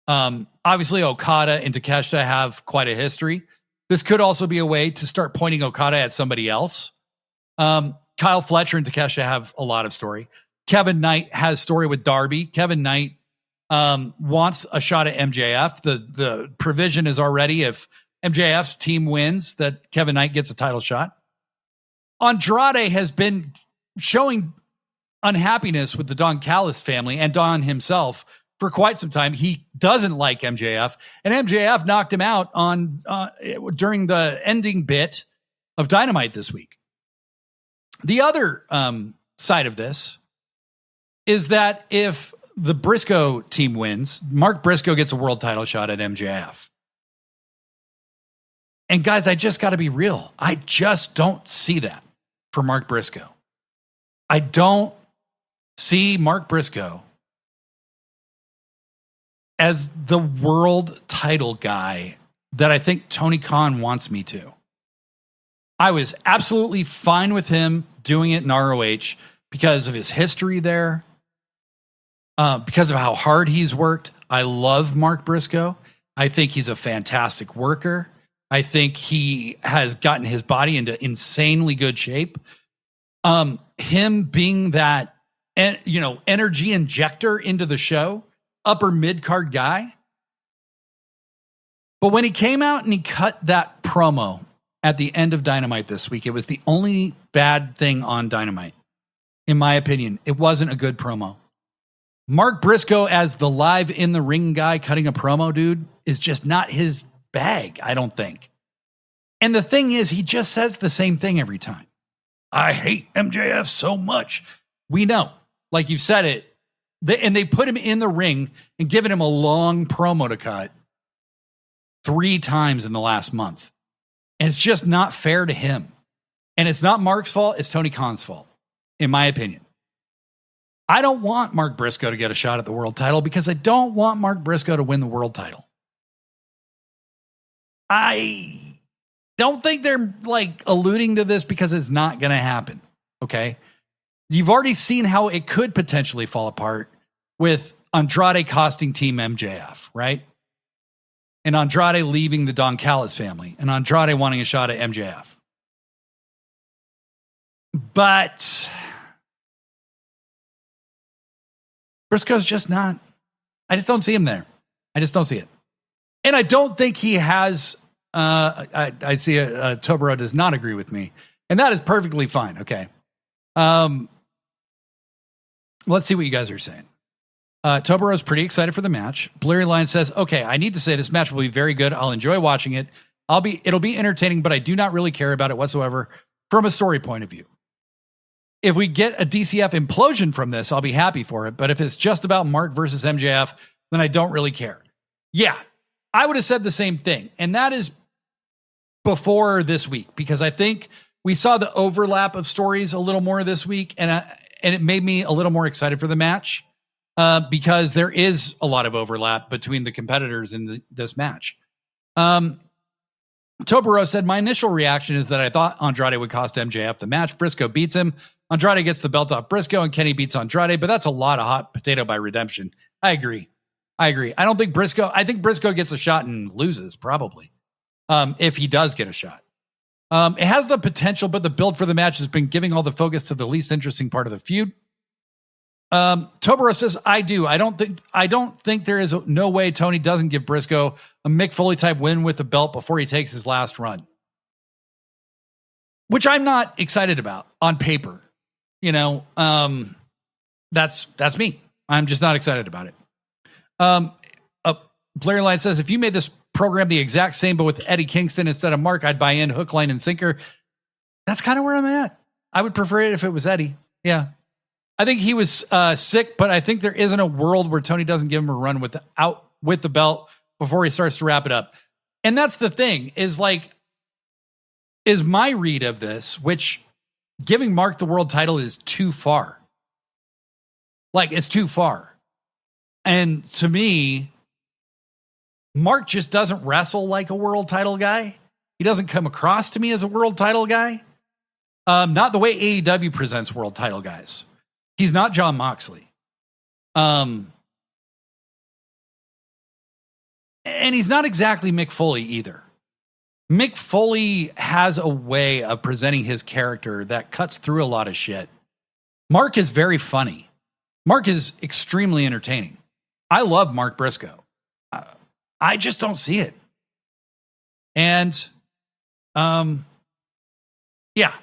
Obviously, Okada and Takeshita have quite a history. This could also be a way to start pointing Okada at somebody else. Kyle Fletcher and Takeshita have a lot of story. Kevin Knight has story with Darby. Kevin Knight wants a shot at MJF. The provision is already, if MJF's team wins, that Kevin Knight gets a title shot. Andrade has been showing unhappiness with the Don Callis family and Don himself for quite some time. He doesn't like MJF, and MJF knocked him out on during the ending bit of Dynamite this week. The other side of this is that if the Briscoe team wins, Mark Briscoe gets a world title shot at MJF. And guys, I just got to be real. I just don't see that for Mark Briscoe. I don't see Mark Briscoe as the world title guy that I think Tony Khan wants me to. I was absolutely fine with him doing it in ROH because of his history there, because of how hard he's worked. I love Mark Briscoe. I think he's a fantastic worker. I think he has gotten his body into insanely good shape. Him being that, energy injector into the show, upper mid-card guy. But when he came out and he cut that promo at the end of Dynamite this week, it was the only bad thing on Dynamite. In my opinion, it wasn't a good promo. Mark Briscoe as the live in the ring guy cutting a promo, dude, is just not his bag, I don't think. And the thing is, he just says the same thing every time. I hate MJF so much. We know, like you've said it, and they put him in the ring and given him a long promo to cut 3 times in the last month. And it's just not fair to him. And it's not Mark's fault, it's Tony Khan's fault, in my opinion. I don't want Mark Briscoe to get a shot at the world title because I don't want Mark Briscoe to win the world title. I don't think they're alluding to this because it's not going to happen. Okay. You've already seen how it could potentially fall apart with Andrade costing Team MJF, right? And Andrade leaving the Don Callis family and Andrade wanting a shot at MJF. But Briscoe's just not, I just don't see him there. I just don't see it. And I don't think he has, I see Tobero does not agree with me. And that is perfectly fine. Okay. Let's see what you guys are saying. Tobero's pretty excited for the match. Blurry Line says, okay, I need to say this match will be very good. I'll enjoy watching it. It'll be entertaining, but I do not really care about it whatsoever from a story point of view. If we get a DCF implosion from this, I'll be happy for it. But if it's just about Mark versus MJF, then I don't really care. Yeah, I would have said the same thing. And that is before this week, because I think we saw the overlap of stories a little more this week. And it made me a little more excited for the match because there is a lot of overlap between the competitors in this match. Tobero said, my initial reaction is that I thought Andrade would cost MJF the match. Briscoe beats him. Andrade gets the belt off Briscoe and Kenny beats Andrade, but that's a lot of hot potato by redemption. I agree. I think Briscoe gets a shot and loses probably. If he does get a shot. It has the potential, but the build for the match has been giving all the focus to the least interesting part of the feud. Tobero says, I do. I don't think there is no way Tony doesn't give Briscoe a Mick Foley type win with the belt before he takes his last run. Which I'm not excited about on paper. That's me. I'm just not excited about it. Blair Line says, if you made this program the exact same, but with Eddie Kingston instead of Mark, I'd buy in hook, line, and sinker. That's kind of where I'm at. I would prefer it if it was Eddie. Yeah. I think he was sick, but I think there isn't a world where Tony doesn't give him a run with the belt before he starts to wrap it up. And that's the thing is my read of this, which giving Mark the world title is too far. It's too far. And to me, Mark just doesn't wrestle like a world title guy. He doesn't come across to me as a world title guy. Not the way AEW presents world title guys. He's not Jon Moxley. And he's not exactly Mick Foley either. Mick Foley has a way of presenting his character that cuts through a lot of shit. Mark is very funny. Mark is extremely entertaining. I love Mark Briscoe. I just don't see it. And, yeah.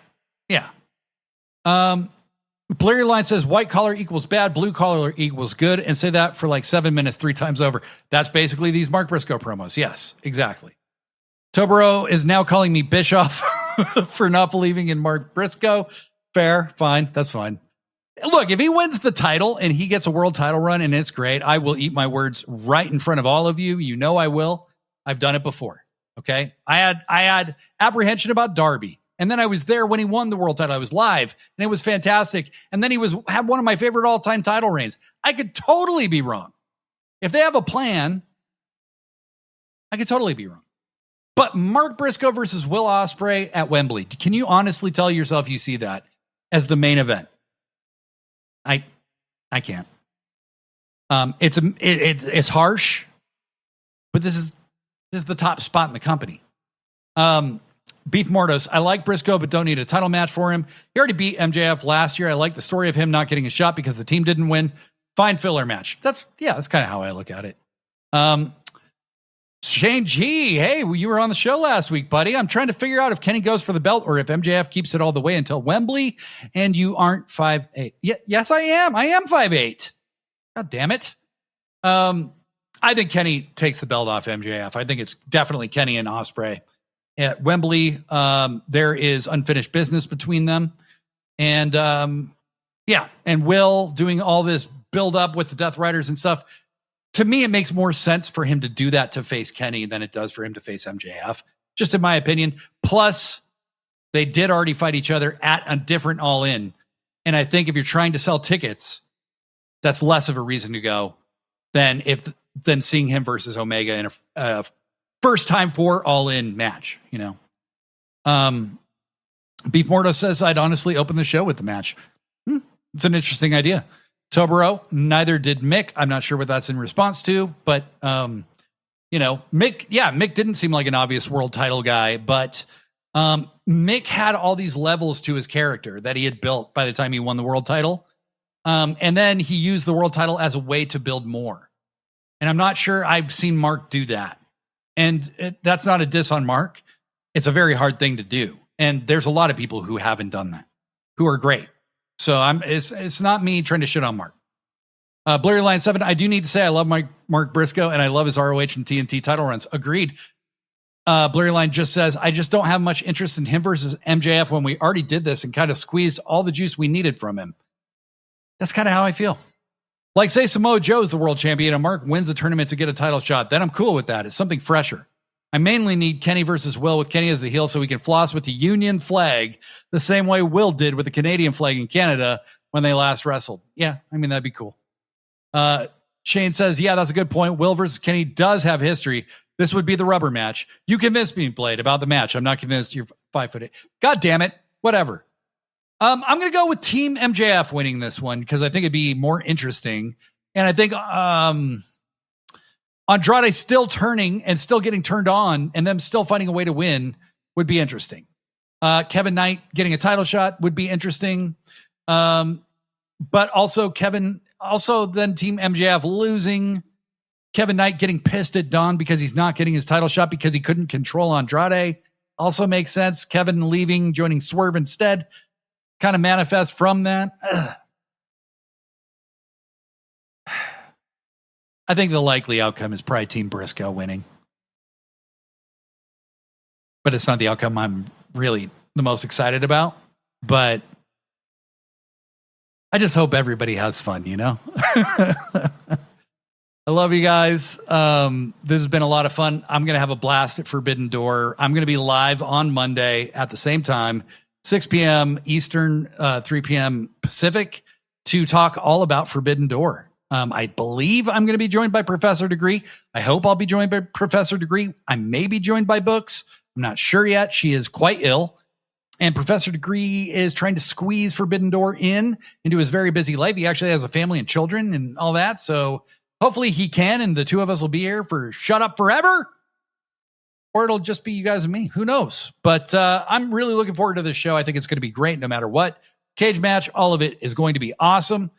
Blurry Line says white collar equals bad, blue collar equals good, and say that for like 7 minutes 3 times over. That's basically these Mark Briscoe promos. Yes, exactly. Tobero is now calling me Bischoff for not believing in Mark Briscoe. Fair, fine, that's fine. Look, if he wins the title and he gets a world title run and it's great, I will eat my words right in front of all of you. You know I will. I've done it before. Okay. I had apprehension about Darby. And then I was there when he won the world title. I was live and it was fantastic. And then he had one of my favorite all-time title reigns. I could totally be wrong. If they have a plan, I could totally be wrong. But Mark Briscoe versus Will Ospreay at Wembley. Can you honestly tell yourself you see that as the main event? I can't. It's harsh, but this is the top spot in the company. Beef Mortos, I like Briscoe, but don't need a title match for him. He already beat MJF last year. I like the story of him not getting a shot because the team didn't win. Fine filler match. That's kind of how I look at it. Shane G, hey, you were on the show last week, buddy. I'm trying to figure out if Kenny goes for the belt or if MJF keeps it all the way until Wembley, and you aren't 5'8". Yes, I am. I am 5'8". God damn it. I think Kenny takes the belt off MJF. I think it's definitely Kenny and Ospreay at Wembley. There is unfinished business between them. And and Will doing all this build up with the Death Riders and stuff. To me, it makes more sense for him to do that to face Kenny than it does for him to face MJF, just in my opinion. Plus, they did already fight each other at a different All In. And I think if you're trying to sell tickets, that's less of a reason to go than seeing him versus Omega in a first time for All In match, you know. Beef Morto says I'd honestly open the show with the match. It's an interesting idea. Tobero, neither did Mick. I'm not sure what that's in response to, but Mick didn't seem like an obvious world title guy, but Mick had all these levels to his character that he had built by the time he won the world title. And then he used the world title as a way to build more. And I'm not sure I've seen Mark do that. And that's not a diss on Mark. It's a very hard thing to do. And there's a lot of people who haven't done that, who are great. So it's not me trying to shit on Mark. Blurry Line 7, I do need to say I love Mark Briscoe and I love his ROH and TNT title runs. Agreed. Blurry Line just says, I just don't have much interest in him versus MJF when we already did this and kind of squeezed all the juice we needed from him. That's kind of how I feel. Like, say Samoa Joe's the world champion and Mark wins the tournament to get a title shot. Then I'm cool with that. It's something fresher. I mainly need Kenny versus Will with Kenny as the heel so we can floss with the Union flag the same way Will did with the Canadian flag in Canada when they last wrestled. Yeah, I mean, that'd be cool. Shane says, yeah, that's a good point. Will versus Kenny does have history. This would be the rubber match. You convinced me, Blade, about the match. I'm not convinced you're 5'8". God damn it. Whatever. I'm going to go with Team MJF winning this one because I think it'd be more interesting. And I think Andrade still turning and still getting turned on and them still finding a way to win would be interesting. Kevin Knight getting a title shot would be interesting. But also then Team MJF losing. Kevin Knight getting pissed at Don because he's not getting his title shot because he couldn't control Andrade. Also makes sense. Kevin leaving, joining Swerve instead. Kind of manifest from that. I think the likely outcome is probably Team Briscoe winning. But it's not the outcome I'm really the most excited about. But I just hope everybody has fun, you know? I love you guys. This has been a lot of fun. I'm going to have a blast at Forbidden Door. I'm going to be live on Monday at the same time, 6 p.m. Eastern, 3 p.m. Pacific, to talk all about Forbidden Door. I believe I'm going to be joined by Professor Degree. I hope I'll be joined by Professor Degree. I may be joined by Books. I'm not sure yet. She is quite ill. And Professor Degree is trying to squeeze Forbidden Door into his very busy life. He actually has a family and children and all that. So hopefully he can, and the two of us will be here for Shut Up Forever. Or it'll just be you guys and me. Who knows? But I'm really looking forward to this show. I think it's going to be great no matter what. Cage match, all of it is going to be awesome.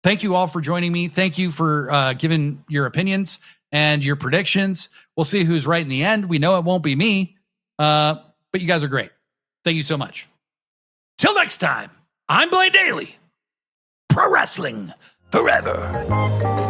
Thank you all for joining me. Thank you for giving your opinions and your predictions. We'll see who's right in the end. We know it won't be me, but you guys are great. Thank you so much. Till next time, I'm Blade Daly. Pro Wrestling Forever.